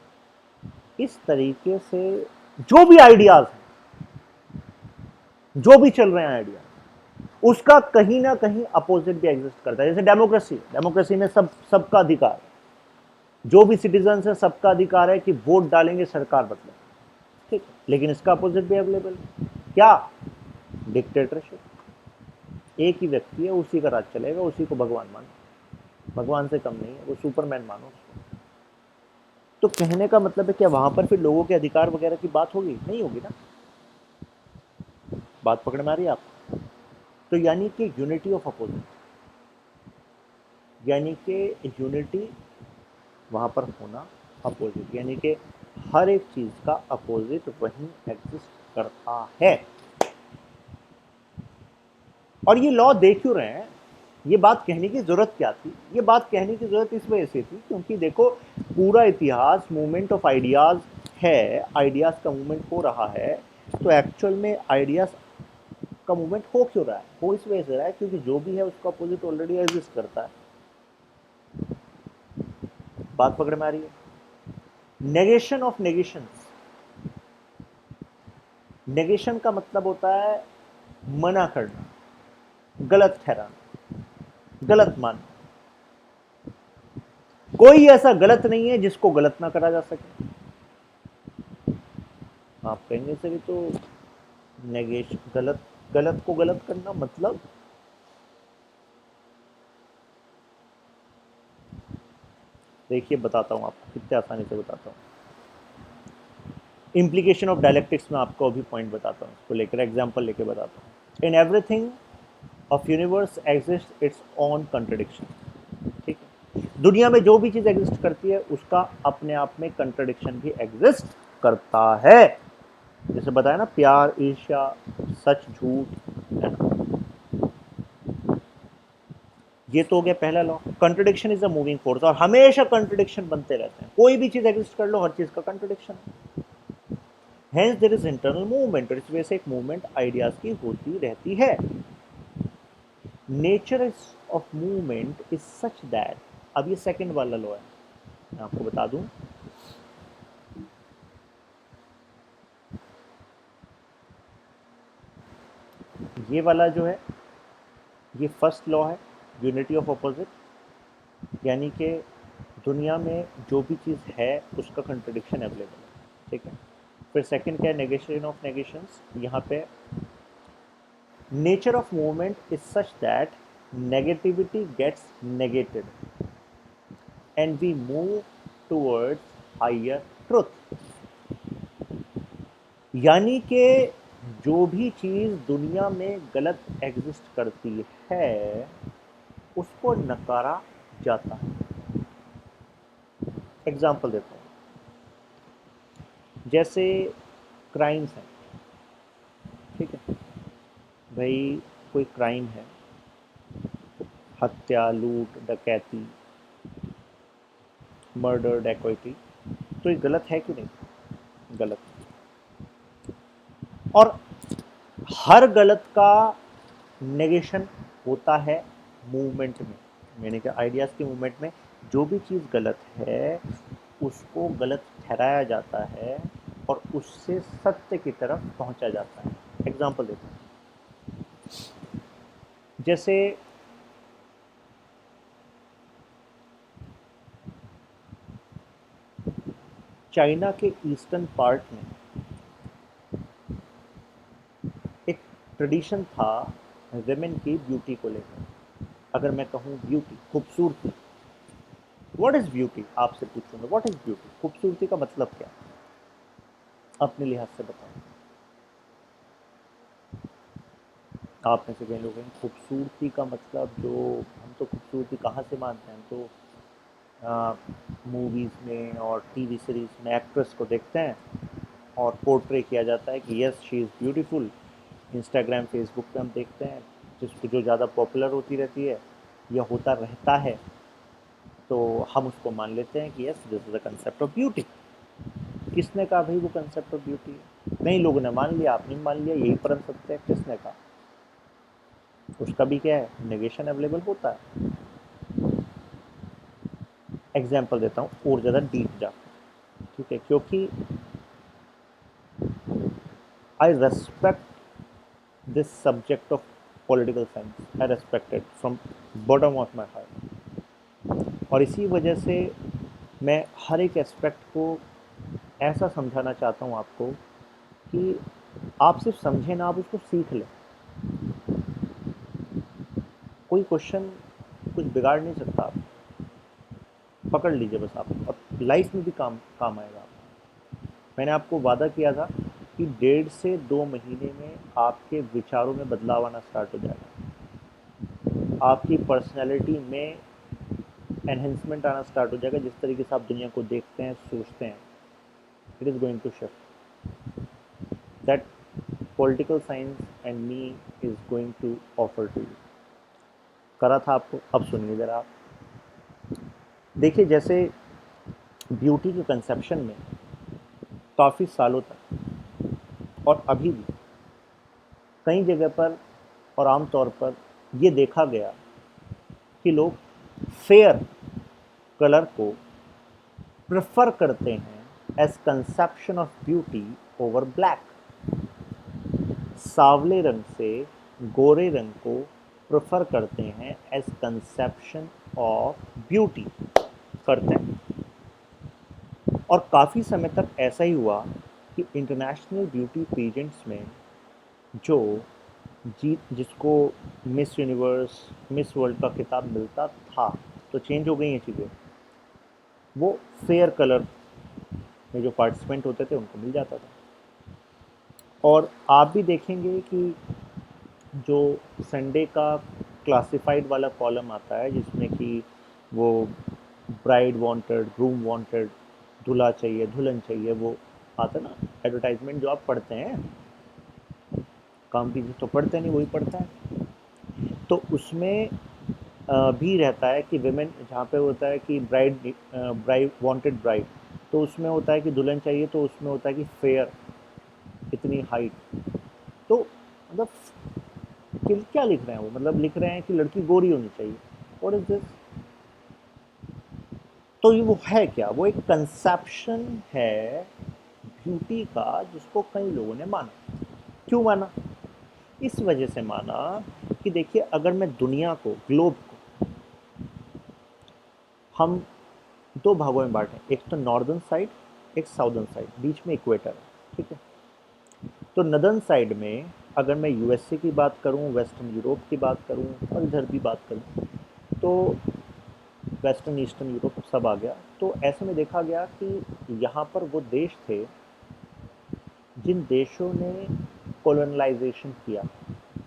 इस तरीके से जो भी आइडियाज हैं, जो भी चल रहे हैं आइडिया, उसका कहीं ना कहीं अपोजिट भी एग्जिस्ट करता है। जैसे डेमोक्रेसी, डेमोक्रेसी में सबका अधिकार है, जो भी सिटीजन है सबका अधिकार है कि वोट डालेंगे सरकार बदले। ठीक है, लेकिन इसका अपोजिट भी अवेलेबल है, क्या, डिक्टेटरशिप। एक ही व्यक्ति है, उसी का राज चलेगा, उसी को भगवान मानो, भगवान से कम नहीं है वो, सुपरमैन मानो उसको। तो कहने का मतलब है क्या वहां पर फिर लोगों के अधिकार वगैरह की बात होगी? नहीं होगी ना। बात पकड़ में आ रही है आप? तो यानी कि यूनिटी ऑफ अपोजिट, यानी कि यूनिटी वहां पर होना, अपोजिट यानी कि हर एक चीज का अपोजिट वहीं एग्जिस्ट करता है। और ये लॉ देख क्यों रहे हैं, ये बात कहने की जरूरत क्या थी? ये बात कहने की जरूरत इस वजह से थी क्योंकि देखो पूरा इतिहास मूवमेंट ऑफ आइडियाज है, आइडियाज का मूवमेंट हो रहा है। तो एक्चुअल में आइडियाज का मूवमेंट हो क्यों रहा है? वो इस वजह से रहा है क्योंकि जो भी है उसका अपोजिट ऑलरेडी एग्जिस्ट करता है। बात पकड़ में आ रही है? नेगेशन ऑफ नेगेशंस, नेगेशन का मतलब होता है मना करना, गलत ठहराना, गलत मानना। कोई ऐसा गलत नहीं है जिसको गलत ना करा जा सके। आप कहेंगे से भी तो नेगेशन, गलत, गलत को गलत करना मतलब, देखिए बताता हूं आपको, कितने आसानी से बताता हूं। इम्प्लीकेशन ऑफ डायलेक्टिक्स में आपको अभी पॉइंट बताता हूं, इसको लेकर एग्जांपल लेके बताता हूं। In everything of universe exist its own contradiction. ठीक है, दुनिया में जो भी चीज एग्जिस्ट करती है उसका अपने आप में कंट्रडिक्शन भी एग्जिस्ट करता है। जैसे बताया ना, प्यार, ईर्ष्या, सच, झूठ, है ना। ये तो हो गया पहला law, contradiction is a moving force, और हमेशा कंट्रडिक्शन बनते रहते हैं। कोई भी चीज एग्जिस्ट कर लो, हर चीज का कंट्रडिक्शन है। Hence there is internal movement, और इस वजह से एक मूवमेंट आइडियाज की होती रहती है। Nature of movement is such that, अब ये सेकंड वाला लॉ है, मैं आपको बता दूं। ये वाला जो है ये फर्स्ट लॉ है, यूनिटी ऑफ अपोजिट, यानी कि दुनिया में जो भी चीज़ है उसका कंट्रडिक्शन अवेलेबल है। ठीक है, फिर सेकंड क्या है, नेगेशन ऑफ नेगेशंस। यहाँ पे nature of movement is such that negativity gets negated and we move towards higher truth. यानी कि जो भी चीज़ दुनिया में गलत एग्जिस्ट करती है उसको नकारा जाता है। एग्जाम्पल देता हूँ, जैसे क्राइम्स हैं, ठीक है भाई, कोई क्राइम है, हत्या, लूट, डकैती, मर्डर, डैकोइटी, तो ये गलत है कि नहीं? गलत है। और हर गलत का नेगेशन होता है मूवमेंट में, यानी कि आइडियाज़ के मूवमेंट में जो भी चीज़ गलत है उसको गलत ठहराया जाता है और उससे सत्य की तरफ पहुंचा जाता है। एग्जाम्पल देता हूँ, जैसे चाइना के ईस्टर्न पार्ट में एक ट्रेडिशन था वेमेन की ब्यूटी को लेकर। अगर मैं कहूँ ब्यूटी, खूबसूरती, व्हाट इज़ ब्यूटी, आपसे पूछूंगा व्हाट इज़ ब्यूटी, खूबसूरती का मतलब क्या, अपने लिहाज से बताओ। आप में से कई लोग हैं, खूबसूरती का मतलब, जो हम तो खूबसूरती कहाँ से मानते हैं, हम तो मूवीज़ में और टीवी सीरीज़ में एक्ट्रेस को देखते हैं और पोर्ट्रे किया जाता है कि yes she is beautiful. Instagram, Facebook पे हम देखते हैं जिसको जो ज़्यादा पॉपुलर होती रहती है या होता रहता है, तो हम उसको मान लेते हैं कि yes this is the concept of beauty. किसने कहा भाई वो कंसेप्ट ऑफ ब्यूटी है? नहीं, लोगों ने मान लिया, आपने मान लिया, यही परम सत्य है। किसने कहा? उसका भी क्या है, नेगेशन अवेलेबल होता है। एग्जाम्पल देता हूँ और ज़्यादा डीप जाकर, ठीक है, क्योंकि आई respect this subject of political science, I respect it from bottom of my heart. और इसी वजह से मैं हर एक एस्पेक्ट को ऐसा समझाना चाहता हूँ आपको कि आप सिर्फ समझें ना, आप उसको सीख लें। कोई क्वेश्चन कुछ बिगाड़ नहीं सकता, आप पकड़ लीजिए बस आप, और लाइफ में भी काम काम आएगा। मैंने आपको वादा किया था कि 1.5 से 2 महीने में आपके विचारों में बदलाव आना स्टार्ट हो जाएगा, आपकी पर्सनैलिटी में एनहेंसमेंट आना स्टार्ट हो जाएगा। जिस तरीके से आप दुनिया को देखते हैं, सोचते हैं, it is going to shift. That political science and me is going to offer to you. करा था आपको, अब सुनिए ज़रा आप। देखिए, जैसे ब्यूटी के कंसेप्शन में काफ़ी सालों तक और अभी भी कई जगह पर और आम तौर पर ये देखा गया कि लोग फेयर कलर को प्रेफर करते हैं as conception of beauty over black. सावले रंग से गोरे रंग को प्रेफर करते हैं एज कंसेप्शन ऑफ ब्यूटी करते हैं। और काफ़ी समय तक ऐसा ही हुआ कि इंटरनेशनल ब्यूटी पेजेंट्स में जो जीत, जिसको मिस यूनिवर्स, मिस वर्ल्ड का खिताब मिलता था, तो चेंज हो गई हैं चीज़ें। वो फेयर कलर में जो पार्टिसिपेंट होते थे उनको मिल जाता था। और आप भी देखेंगे कि जो संडे का क्लासिफाइड वाला कॉलम आता है जिसमें कि वो ब्राइड वांटेड, ग्रूम वांटेड, दूल्हा चाहिए, दुल्हन चाहिए, वो आता है ना एडवर्टाइजमेंट जो आप पढ़ते हैं, काम की तो पढ़ते नहीं, वही पढ़ता है। तो उसमें भी रहता है कि विमेन, जहाँ पे होता है कि ब्राइड वांटेड ब्राइड, तो उसमें होता है कि दुल्हन चाहिए, तो उसमें होता है कि फेयर, इतनी हाइट। तो मतलब क्या लिख रहे हैं वो, मतलब लिख रहे हैं कि लड़की गोरी होनी चाहिए। What is this? तो ये वो है क्या, वो एक कंसेप्शन है ब्यूटी का जिसको कई लोगों ने माना। क्यों माना? इस वजह से माना कि देखिए, अगर मैं दुनिया को, ग्लोब को हम दो भागों में बांटें, एक तो नॉर्दर्न साइड, एक साउदर्न साइड, बीच में इक्वेटर है, ठीक है। तो नदर्न साइड में अगर मैं यूएसए की बात करूं, वेस्टर्न यूरोप की बात करूं और इधर भी बात करूं, तो वेस्टर्न ईस्टर्न यूरोप सब आ गया। तो ऐसे में देखा गया कि यहाँ पर वो देश थे जिन देशों ने कॉलोनलाइजेशन किया,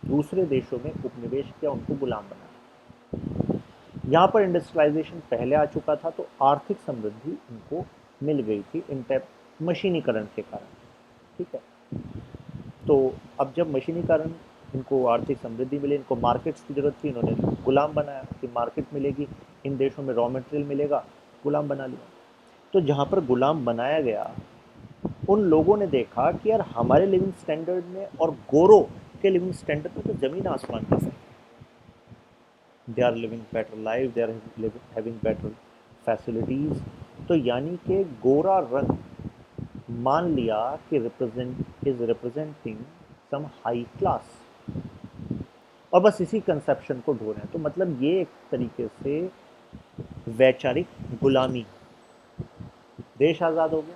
दूसरे देशों में उपनिवेश किया, उनको गुलाम बनाया। यहाँ पर इंडस्ट्रियलाइजेशन पहले आ चुका था, तो आर्थिक समृद्धि इनको मिल गई थी इन टाइप मशीनीकरण के कारण। ठीक है, तो अब जब मशीनीकरण, इनको आर्थिक समृद्धि मिली, इनको मार्केट्स की जरूरत थी, इन्होंने गुलाम बनाया कि मार्केट मिलेगी, इन देशों में रॉ मटेरियल मिलेगा, गुलाम बना लिया। तो जहाँ पर गुलाम बनाया गया, उन लोगों ने देखा कि यार हमारे लिविंग स्टैंडर्ड में और गोरों के लिविंग स्टैंडर्ड में तो जमीन आसमान का फर्क। They are living better life, they are having better facilities. तो यानी कि गोरा रंग मान लिया कि represent is representing some high class, और बस इसी कंसेप्शन को ढो रहे हैं। तो मतलब ये एक तरीके से वैचारिक गुलामी, देश आज़ाद हो गया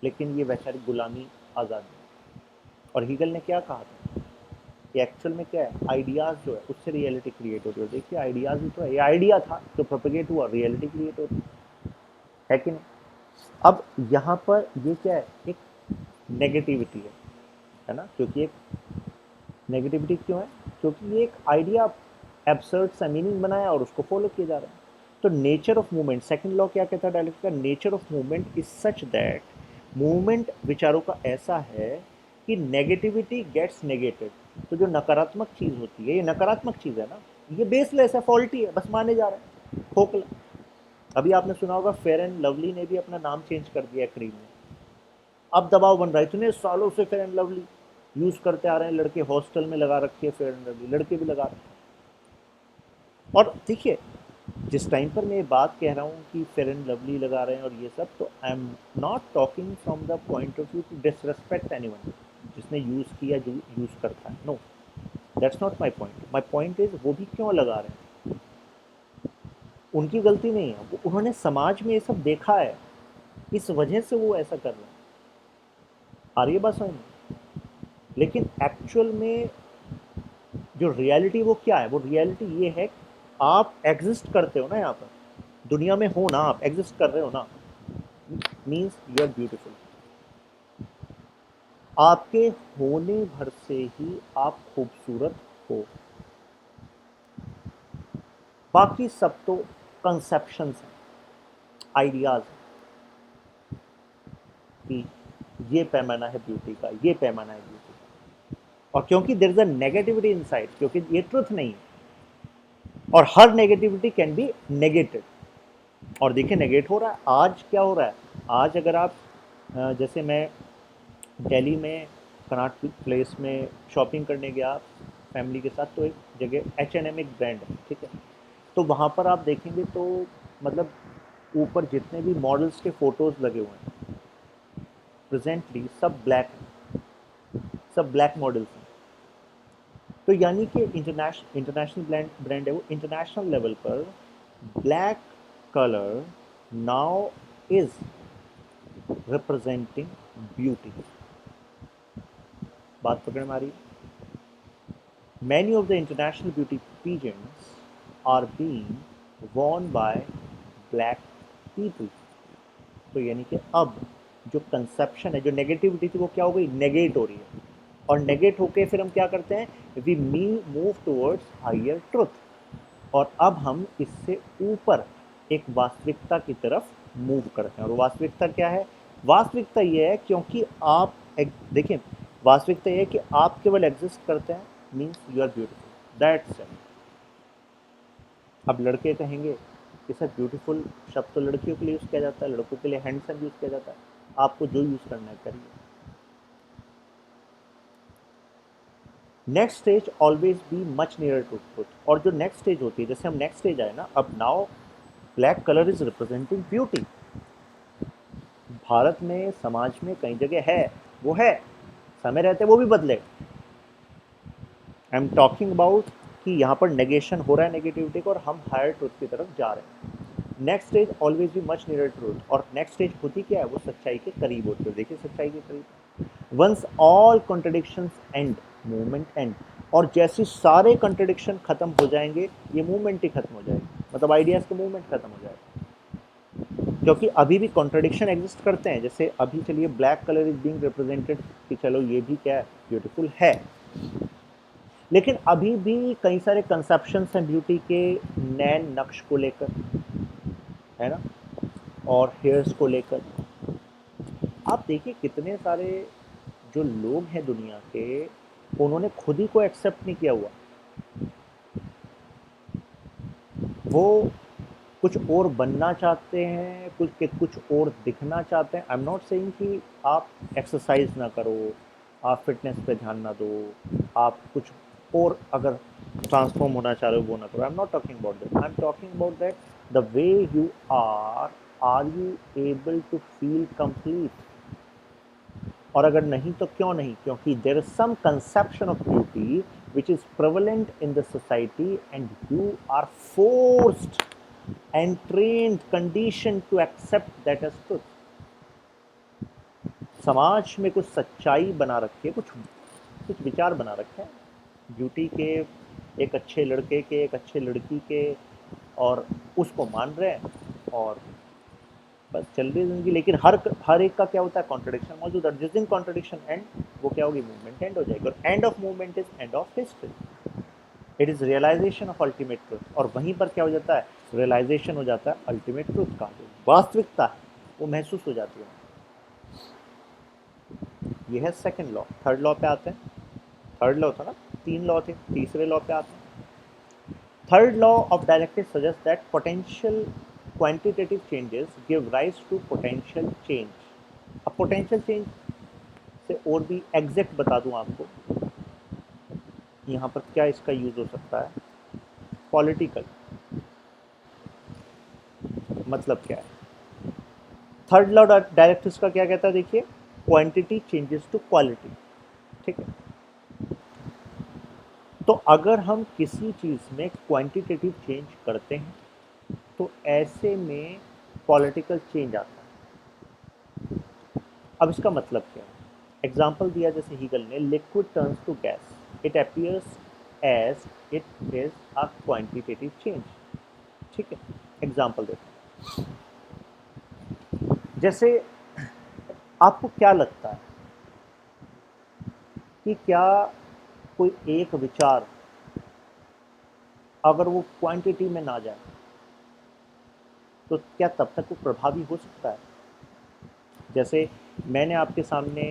लेकिन ये वैचारिक गुलामी आज़ाद नहीं। और हीगल ने क्या कहा था कि एक्चुअल में क्या है, आइडियाज़ जो है उससे रियलिटी क्रिएट होती है। देखिए आइडियाज़ ही तो है, ये आइडिया था जो प्रोपेगेट हुआ, रियलिटी क्रिएट होती है कि नहीं। अब यहाँ पर ये क्या है, एक नेगेटिविटी है ना, क्योंकि एक नेगेटिविटी क्यों है, क्योंकि ये एक आइडिया एब्सर्ड सा मीनिंग बनाया और उसको फॉलो किए जा रहे हैं। तो nature of movement, second law क्या कहता है डायलेक्टिक का, nature of movement is such that movement विचारों का ऐसा है कि नेगेटिविटी गेट्स नेगेटेड। तो जो नकारात्मक चीज होती है, ये नकारात्मक चीज है ना, ये बेसलेस है, फॉल्टी है, बस माने जा रहे हैं, खोखला। अभी आपने सुना होगा फेयर एंड लवली ने भी अपना नाम चेंज कर दिया क्रीम में। अब दबाव बन रहा है, इतने सालों से फेयर एंड लवली यूज करते आ रहे हैं लड़के, हॉस्टल में लगा रखी है फेयर एंड लवली, लड़के भी लगा रहे हैं। और देखिए जिस टाइम पर मैं ये बात कह रहा हूँ कि फेयर एंड लवली लगा रहे हैं और ये सब, तो I am not talking from the point of view to disrespect anyone जिसने यूज़ किया, जो यूज़ करता है, no, that's not my point is वो भी क्यों लगा रहे हैं, उनकी गलती नहीं है, उन्होंने समाज में ये सब देखा है, इस वजह से वो ऐसा कर रहे हैं। आ रही है बात समझ में। लेकिन एक्चुअल में जो रियलिटी वो क्या है, वो रियलिटी ये है, आप एग्जिस्ट करते हो ना यहाँ पर दुनिया में, हो ना, आप एग्जिस्ट कर रहे हो ना, मीन्स यू आर ब्यूटिफुल। आपके होने भर से ही आप खूबसूरत हो, बाकी सब तो कंसेप्शंस हैं, आइडियाज हैं कि ये पैमाना है ब्यूटी का, ये पैमाना है ब्यूटी का। और क्योंकि there is a negativity inside, क्योंकि ये ट्रुथ नहीं है, और हर नेगेटिविटी कैन बी नेगेटेड। और देखिए नेगेट हो रहा है, आज क्या हो रहा है, आज अगर आप जैसे मैं दिल्ली में कनॉट प्लेस में शॉपिंग करने गया फैमिली के साथ, तो एक जगह H&M एक ब्रांड है, ठीक है, तो वहाँ पर आप देखेंगे तो मतलब ऊपर जितने भी मॉडल्स के फोटोज़ लगे हुए हैं प्रेजेंटली सब ब्लैक हैं, सब ब्लैक मॉडल्स हैं। तो यानी कि इंटरनेशनल ब्रांड है वो, इंटरनेशनल लेवल पर black colour now is representing beauty. बात पकड़ में आ रही है। Many of the international beauty pageants are being won by black people। तो यानी कि अब जो कंसेप्शन है, जो नेगेटिविटी थी, वो क्या हो गई, नेगेट हो रही है। और नेगेट होके फिर हम क्या करते हैं, we move towards higher truth. और अब हम इससे ऊपर एक वास्तविकता की तरफ मूव करते हैं। और वास्तविकता क्या है, वास्तविकता ये है, क्योंकि आप देखिए, वास्तविकता ये है कि आप केवल एग्जिस्ट करते हैं, means you are beautiful, that's it. अब लड़के कहेंगे कि सर ब्यूटीफुल शब्द तो लड़कियों के लिए यूज़ किया जाता है, लड़कों के लिए हैंडसम यूज़ किया जाता है, आपको जो यूज़ करना है करिए। Next stage always be much near to truth. और जो नेक्स्ट स्टेज होती है, जैसे हम नेक्स्ट स्टेज आए ना, अब now black colour is representing beauty. Bharat में, समाज में कई जगह है, वो है, समय रहते वो भी बदलेगा। आई एम टॉकिंग अबाउट कि यहाँ पर नेगेशन हो रहा है नेगेटिविटी को, और हम हायर ट्रुथ की तरफ जा रहे हैं। नेक्स्ट स्टेज ऑलवेज भी मच नियर ट्रूथ। और नेक्स्ट स्टेज होती क्या है, वो सच्चाई के करीब होती है। देखिए सच्चाई के करीब, once all contradictions end, movement end. और जैसे सारे कॉन्ट्रडिक्शन खत्म हो जाएंगे, ये मूवमेंट ही खत्म हो जाएगी। मतलब आइडियाज़ का मूवमेंट खत्म हो जाएगा, क्योंकि अभी भी कॉन्ट्रडिक्शन एग्जिस्ट करते हैं। जैसे अभी चलिए black colour is being represented कि चलो ये भी क्या है, ब्यूटीफुल है, लेकिन अभी भी कई सारे कंसेप्शंस हैं ब्यूटी के, नैन नक्श को लेकर, है ना, और हेयर्स को लेकर। आप देखिए कितने सारे जो लोग हैं दुनिया के, उन्होंने खुद ही को एक्सेप्ट नहीं किया हुआ, वो कुछ और बनना चाहते हैं, कुछ और दिखना चाहते हैं। आई एम नॉट सेइंग कि आप एक्सरसाइज ना करो, आप फिटनेस पे ध्यान ना दो, आप कुछ और अगर ट्रांसफॉर्म होना चाह रहे हो वो ना करो। I am not talking about that, I am talking about that the way you are you able to feel complete? और अगर नहीं तो क्यों नहीं? क्योंकि there is some conception of beauty which is prevalent in the society and you are forced and trained, conditioned to accept that as truth. समाज में कुछ सच्चाई बना रखी है, कुछ कुछ विचार बना रखे हैं ब्यूटी के, एक अच्छे लड़के के, एक अच्छे लड़की के, और उसको मान रहे हैं और बस चल रही जिंदगी। लेकिन हर एक का क्या होता है, कॉन्ट्रडिक्शन मौजूद है। जिस दिन कॉन्ट्रडिक्शन एंड, वो क्या होगी, मूवमेंट एंड हो जाएगी, और end of movement is end of history. It is realisation of ultimate truth. और वहीं पर क्या हो जाता है, रियलाइजेशन हो जाता है अल्टीमेट ट्रूथ का, जो वास्तविकता है वो महसूस हो जाती है। ये है सेकंड लॉ। थर्ड लॉ पे आते हैं। थर्ड लॉ था ना, तीन लॉ थे, तीसरे लॉ पे आते हैं। Third law of directive suggest that potential quantitative changes give rise to potential change. अब पोटेंशियल चेंज से और भी एग्जैक्ट बता दूं आपको, यहाँ पर क्या इसका यूज हो सकता है, पॉलिटिकल। मतलब क्या है, थर्ड लॉ डायरेक्टिव्स का क्या कहता है, देखिए, क्वांटिटी चेंजेस टू क्वालिटी। ठीक है, तो अगर हम किसी चीज़ में क्वांटिटेटिव चेंज करते हैं तो ऐसे में पॉलिटिकल चेंज आता है। अब इसका मतलब क्या है, एग्जाम्पल दिया जैसे हीगल ने, liquid turns to gas, it appears as it is a quantitative change. ठीक है, एग्जाम्पल देते हैं। जैसे आपको क्या लगता है कि क्या कोई एक विचार अगर वो क्वांटिटी में ना जाए तो क्या तब तक वो प्रभावी हो सकता है? जैसे मैंने आपके सामने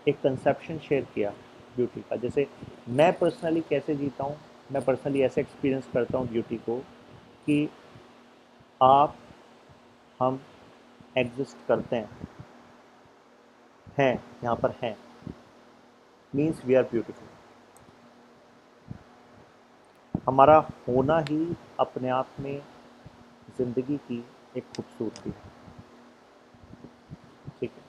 एक कंसेप्शन शेयर किया ब्यूटी का, जैसे मैं पर्सनली कैसे जीता हूँ, मैं पर्सनली ऐसे एक्सपीरियंस करता हूँ ब्यूटी को कि आप, हम एग्जिस्ट करते हैं यहाँ पर हैं, मीन्स वी आर ब्यूटीफुल। हमारा होना ही अपने आप में ज़िंदगी की एक खूबसूरती है। ठीक है,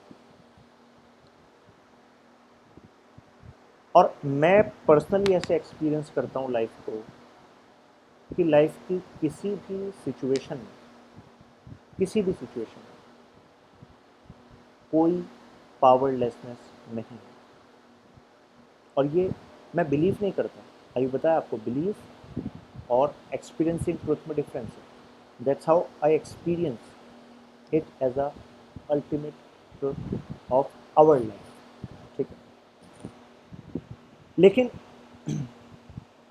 और मैं पर्सनली ऐसे एक्सपीरियंस करता हूँ लाइफ को कि लाइफ की किसी भी सिचुएशन में, किसी भी सिचुएशन में कोई पावरलेसनेस नहीं है। और ये मैं बिलीव नहीं करता, अभी बताया आपको, बिलीव और एक्सपीरियंसिंग ट्रुथ में डिफरेंस है। That's how I experience it as a ultimate truth of our life. ठीक है, लेकिन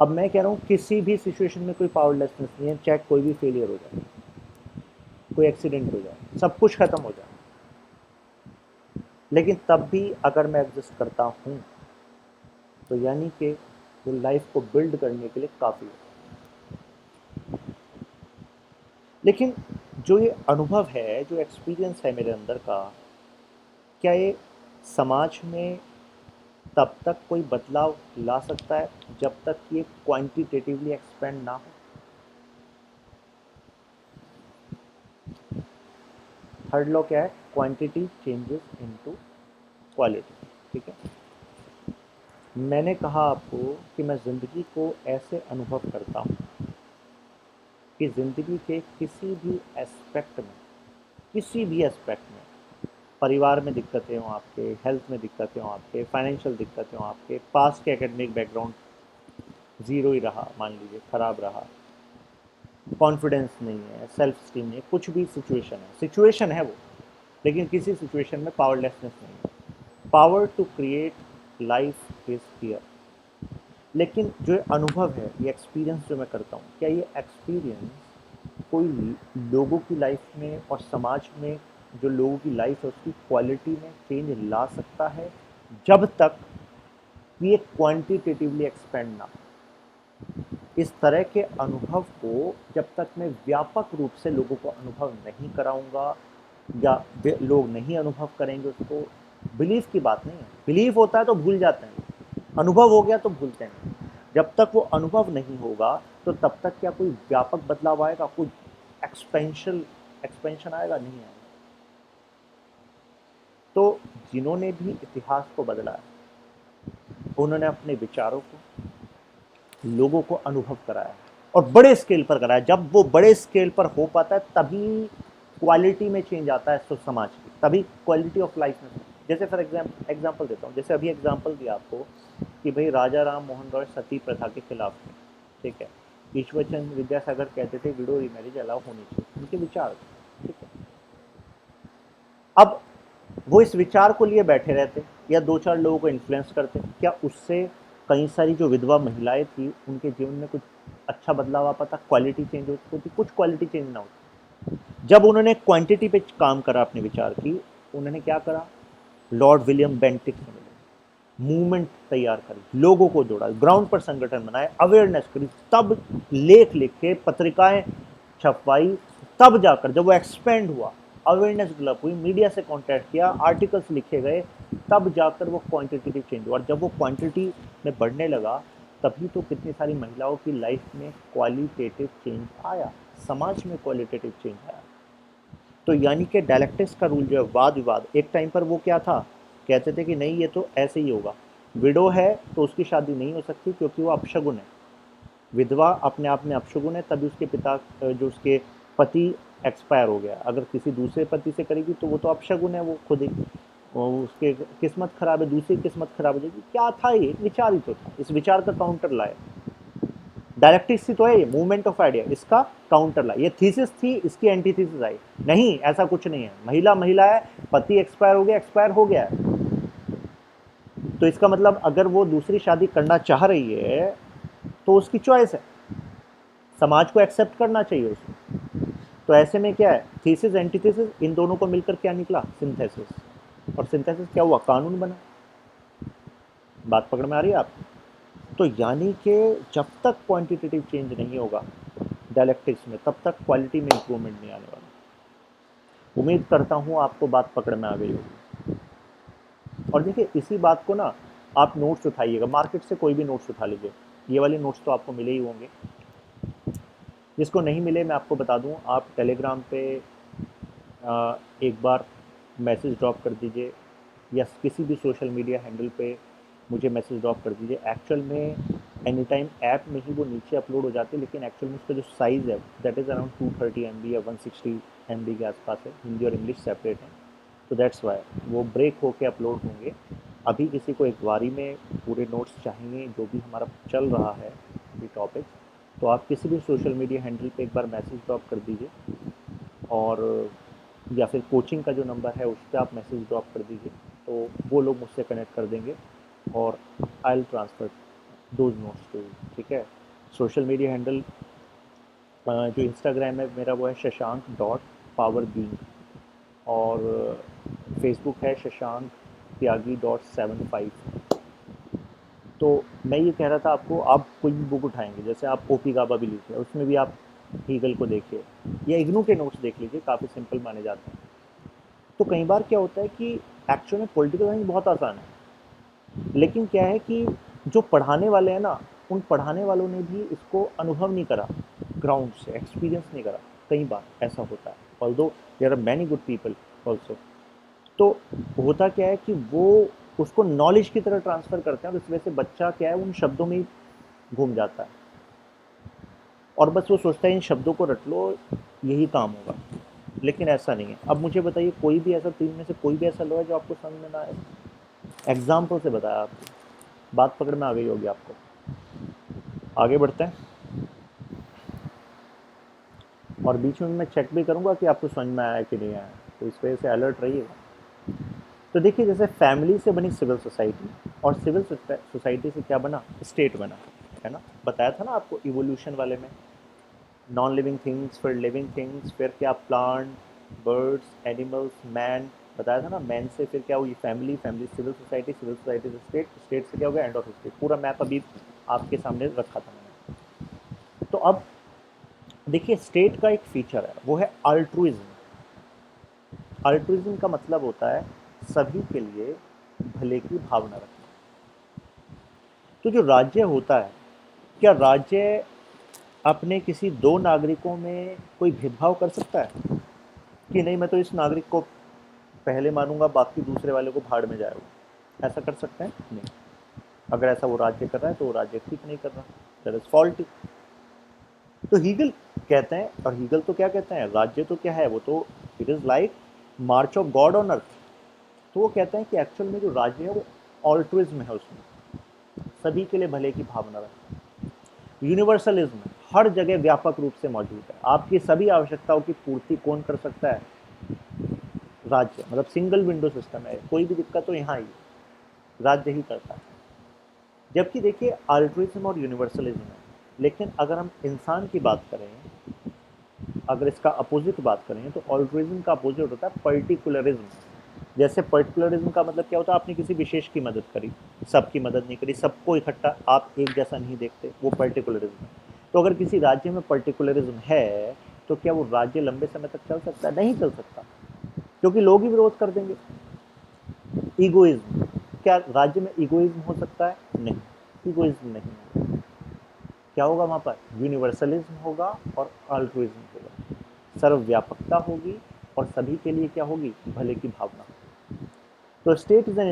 अब मैं कह रहा हूँ किसी भी सिचुएशन में कोई पावरलेसनेस नहीं है, चाहे कोई भी फेलियर हो जाए, कोई एक्सीडेंट हो जाए, सब कुछ खत्म हो जाए, लेकिन तब भी अगर मैं एग्जिस्ट करता हूँ तो यानी कि वो लाइफ को बिल्ड करने के लिए काफ़ी है। लेकिन जो ये अनुभव है, जो एक्सपीरियंस है मेरे अंदर का, क्या ये समाज में तब तक कोई बदलाव ला सकता है जब तक ये क्वांटिटेटिवली एक्सपेंड ना हो? थर्ड लॉ क्या है, क्वांटिटी चेंजेस इनटू क्वालिटी। ठीक है, मैंने कहा आपको कि मैं ज़िंदगी को ऐसे अनुभव करता हूँ कि ज़िंदगी के किसी भी एस्पेक्ट में, किसी भी एस्पेक्ट में, परिवार में दिक्कतें हों आपके, हेल्थ में दिक्कतें हों आपके, फाइनेंशियल दिक्कतें हों आपके, पास के एकेडमिक बैकग्राउंड ज़ीरो ही रहा, मान लीजिए ख़राब रहा, कॉन्फिडेंस नहीं है, सेल्फ स्टीम नहीं है, कुछ भी सिचुएशन है वो, लेकिन किसी सिचुएशन में पावरलेसनेस नहीं है। Power to create life is here. लेकिन जो अनुभव है, ये एक्सपीरियंस जो मैं करता हूँ, क्या ये एक्सपीरियंस कोई लोगों की लाइफ में और समाज में, जो लोगों की लाइफ है उसकी क्वालिटी में चेंज ला सकता है, जब तक ये क्वांटिटेटिवली एक्सपेंड ना हो। इस तरह के अनुभव को जब तक मैं व्यापक रूप से लोगों को अनुभव नहीं कराऊंगा, या लोग नहीं अनुभव करेंगे उसको, बिलीफ की बात नहीं है, बिलीफ होता है तो भूल जाते हैं, अनुभव हो गया तो भूलते हैं। जब तक वो अनुभव नहीं होगा तो तब तक क्या कोई व्यापक बदलाव आएगा, कोई एक्सपेंशन एक्सपेंशन आएगा, नहीं आएगा। तो जिन्होंने भी इतिहास को बदला है, उन्होंने अपने विचारों को लोगों को अनुभव कराया और बड़े स्केल पर कराया। जब वो बड़े स्केल पर हो पाता है तभी क्वालिटी में चेंज आता है समाज की, तभी क्वालिटी ऑफ लाइफ में। जैसे फॉर एग्जाम्पल देता हूँ, जैसे अभी एग्जाम्पल दिया आपको कि भाई राजा राम मोहन रॉय सती प्रथा के खिलाफ थे, ठीक है। ईश्वर चंद्र विद्यासागर कहते थे विडो रीमैरिज अलाउ होनी चाहिए, उनके विचार, ठीक है। अब वो इस विचार को लिए बैठे रहते या दो चार लोगों को इन्फ्लुएंस करते, क्या उससे कई सारी जो विधवा महिलाएं थी उनके जीवन में कुछ अच्छा बदलाव आ पाता, क्वालिटी चेंज होती? कुछ क्वालिटी चेंज ना होती। जब उन्होंने क्वांटिटी पे काम करा अपने विचार की, उन्होंने क्या करा, लॉर्ड विलियम बेंटिक से मिले, मूवमेंट तैयार करी, लोगों को जोड़ा, ग्राउंड पर संगठन बनाए, अवेयरनेस करी, तब लेख लिखे, पत्रिकाएं छपवाई, तब जाकर जब वो एक्सपेंड हुआ, अवेयरनेस डेवलप हुई, मीडिया से कांटेक्ट किया, आर्टिकल्स लिखे गए, तब जाकर वो क्वांटिटेटिव चेंज हुआ। और जब वो क्वांटिटी में बढ़ने लगा, तभी तो कितनी सारी महिलाओं की लाइफ में क्वालिटेटिव चेंज आया, समाज में क्वालिटेटिव चेंज आया। तो यानी कि डायलेक्टिक्स का रूल जो है, वाद विवाद, एक टाइम पर वो क्या था, कहते थे कि नहीं ये तो ऐसे ही होगा, विडो है तो उसकी शादी नहीं हो सकती क्योंकि वो अपशगुन है, विधवा अपने आप में अपशगुन है, तभी उसके पिता जो उसके पति एक्सपायर हो गया, अगर किसी दूसरे पति से करेगी तो वो तो अपशगुन है, वो खुद ही उसके किस्मत खराब है, दूसरी किस्मत खराब हो जाएगी। क्या था ये, एक विचार ही तो था, इस विचार का काउंटर लाए। डायरेक्टिक्स ही तो है ये, मूवमेंट ऑफ आइडिया, इसका काउंटर ला, ये थीसिस थी, इसकी एंटीथीसिस आई। नहीं, ऐसा कुछ नहीं है, महिला महिला है, पति एक्सपायर हो गया है, तो इसका मतलब अगर वो दूसरी शादी करना चाह रही है तो उसकी चॉइस है, समाज को एक्सेप्ट करना चाहिए उसको। तो ऐसे में क्या है, थीसिस एंटीथीसिस, इन दोनों को मिलकर क्या निकला, सिंथेसिस। और सिंथेसिस क्या हुआ, कानून बना। बात पकड़ में आ रही है आप? तो यानी कि जब तक क्वांटिटेटिव चेंज नहीं होगा डायलेक्टिक्स में, तब तक क्वालिटी में इंप्रूवमेंट नहीं आने वाला। उम्मीद करता हूँ आपको बात पकड़ में आ गई होगी। और देखिए, इसी बात को ना आप नोट्स उठाइएगा, मार्केट से कोई भी नोट्स उठा लीजिए, ये वाले नोट्स तो आपको मिले ही होंगे। जिसको नहीं मिले मैं आपको बता दूं, आप टेलीग्राम पे एक बार मैसेज ड्रॉप कर दीजिए, या किसी भी सोशल मीडिया हैंडल पे मुझे मैसेज ड्रॉप कर दीजिए। एक्चुअल में एनी टाइम ऐप में ही वो नीचे अपलोड हो जाते हैं, लेकिन एक्चुअल में उसका जो साइज़ है दैट इज़ अराउंड 230 MB या 160 MB के आसपास है, हिंदी और इंग्लिश सेपरेट है, तो दैट्स वाई वो ब्रेक होके अपलोड होंगे। अभी किसी को एक बारी में पूरे नोट्स चाहिए जो भी हमारा चल रहा है अभी टॉपिक, तो आप किसी भी सोशल मीडिया हैंडल पे एक बार मैसेज ड्रॉप कर दीजिए, और या फिर कोचिंग का जो नंबर है उस पर आप मैसेज ड्रॉप कर दीजिए, तो वो लोग मुझसे कनेक्ट कर देंगे और I will transfer those notes to you, ठीक है। सोशल मीडिया हैंडल जो इंस्टाग्राम है मेरा वो है शशांक डॉट पावर बींग, और फेसबुक है शशांक त्यागी डॉट 75। तो मैं ये कह रहा था आपको, आप कोई भी बुक उठाएंगे, जैसे आप ओपी गाबा भी लीजिए, उसमें भी आप हीगल को देखिए, या इग्नू के नोट्स देख लीजिए, काफ़ी सिंपल माने जाते हैं। तो कई बार क्या होता है कि एक्चुअल में पॉलिटिकल साइंस बहुत आसान है, लेकिन क्या है कि जो पढ़ाने वाले हैं ना, उन पढ़ाने वालों ने भी इसको अनुभव नहीं करा, ग्राउंड से एक्सपीरियंस नहीं करा। कई बार ऐसा होता है, although there are many good people also. तो होता क्या है कि वो उसको नॉलेज की तरह ट्रांसफ़र करते हैं, और इस वजह से बच्चा क्या है, उन शब्दों में ही घूम जाता है, और बस वो सोचता है इन शब्दों को रट लो, यही काम होगा। लेकिन ऐसा नहीं है। अब मुझे बताइए, कोई भी ऐसा तीन में से कोई भी ऐसा लो है जो आपको समझ में ना आए? एग्जाम्पल से बताया आपको, बात पकड़ में आ गई होगी आपको। आगे बढ़ते हैं। और बीच में मैं चेक भी करूँगा कि आपको समझ में आया कि नहीं आया, तो इस वजह से अलर्ट रहिएगा। तो देखिए, जैसे फैमिली से बनी सिविल सोसाइटी, और सिविल सोसाइटी से क्या बना, स्टेट बना, है ना। बताया था ना आपको इवोल्यूशन वाले में, नॉन लिविंग थिंग्स फिर लिविंग थिंग्स, फिर क्या प्लांट, बर्ड्स, एनिमल्स, मैन, बताया था ना। मैन से फिर क्या हुई family, family civil society, civil society से स्टेट, स्टेट से क्या हो गया एंड ऑफ स्टेट। पूरा मैप अभी आपके सामने रखा था मैंने। तो अब देखिए, स्टेट का एक फीचर है, वो है अल्ट्रुइज्म। अल्ट्रुइज्म का मतलब होता है सभी के लिए भले की भावना रखना। तो जो राज्य होता है, क्या राज्य अपने किसी दो नागरिकों में कोई भेदभाव कर सकता है कि नहीं मैं तो इस नागरिक को पहले मानूंगा, बाकी दूसरे वाले को भाड़ में जाएगा, ऐसा कर सकते हैं? नहीं। अगर ऐसा वो राज्य कर रहा है तो वो राज्य ठीक नहीं कर रहा, दैट इज फॉल्टी। तो हीगल कहते हैं, और हीगल तो क्या कहते हैं, राज्य तो क्या है, वो तो it is like March of God on earth. तो वो कहते हैं कि एक्चुअल में जो राज्य है वो ऑल्ट्रुइज्म है, उसमें सभी के लिए भले की भावना रखता है। यूनिवर्सलिज्म हर जगह व्यापक रूप से मौजूद है, आपकी सभी आवश्यकताओं की पूर्ति कौन कर सकता है, राज्य। मतलब सिंगल विंडो सिस्टम है, कोई भी दिक्कत हो यहाँ ही राज्य ही करता है। जबकि देखिए, अल्ट्रुइज्म और यूनिवर्सलिज्म है, लेकिन अगर हम इंसान की बात करें, अगर इसका अपोजिट बात करें, तो अल्ट्रुइज्म का अपोजिट होता है पर्टिकुलरिज्म। जैसे पर्टिकुलरिज्म का मतलब क्या होता है, आपने किसी विशेष की मदद करी, सबकी मदद नहीं करी, सबको इकट्ठा आप एक जैसा नहीं देखते, वो पर्टिकुलरिज्म है। तो अगर किसी राज्य में पर्टिकुलरिज्म है, तो क्या वो राज्य लंबे समय तक चल सकता है? नहीं चल सकता, क्योंकि लोग ही विरोध कर देंगे। ईगोइज्म, क्या राज्य में ईगोइज्म हो सकता है? नहीं, ईगोइज्म नहीं होगा। क्या होगा वहाँ पर? यूनिवर्सलिज्म होगा और अल्ट्रुइज्म होगा, सर्वव्यापकता होगी, और सभी के लिए क्या होगी, भले की भावना। तो state is an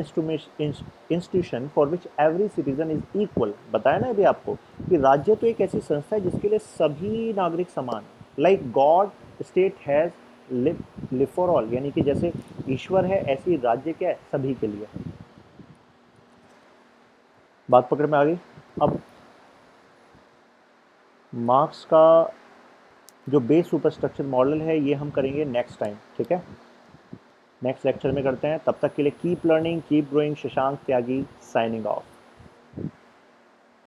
institution for which every citizen is equal. बताया ना अभी आपको कि राज्य तो एक ऐसी संस्था है जिसके लिए सभी नागरिक समान, like God state has live for all, यानी कि जैसे ईश्वर है, ऐसी राज्य क्या है, सभी के लिए। बात पकड़ में आ गई? अब मार्क्स का जो बेस सुपरस्ट्रक्चर मॉडल है, ये हम करेंगे नेक्स्ट टाइम, ठीक है। नेक्स्ट लेक्चर में करते हैं, तब तक के लिए keep learning keep growing. Shashank Tyagi signing of.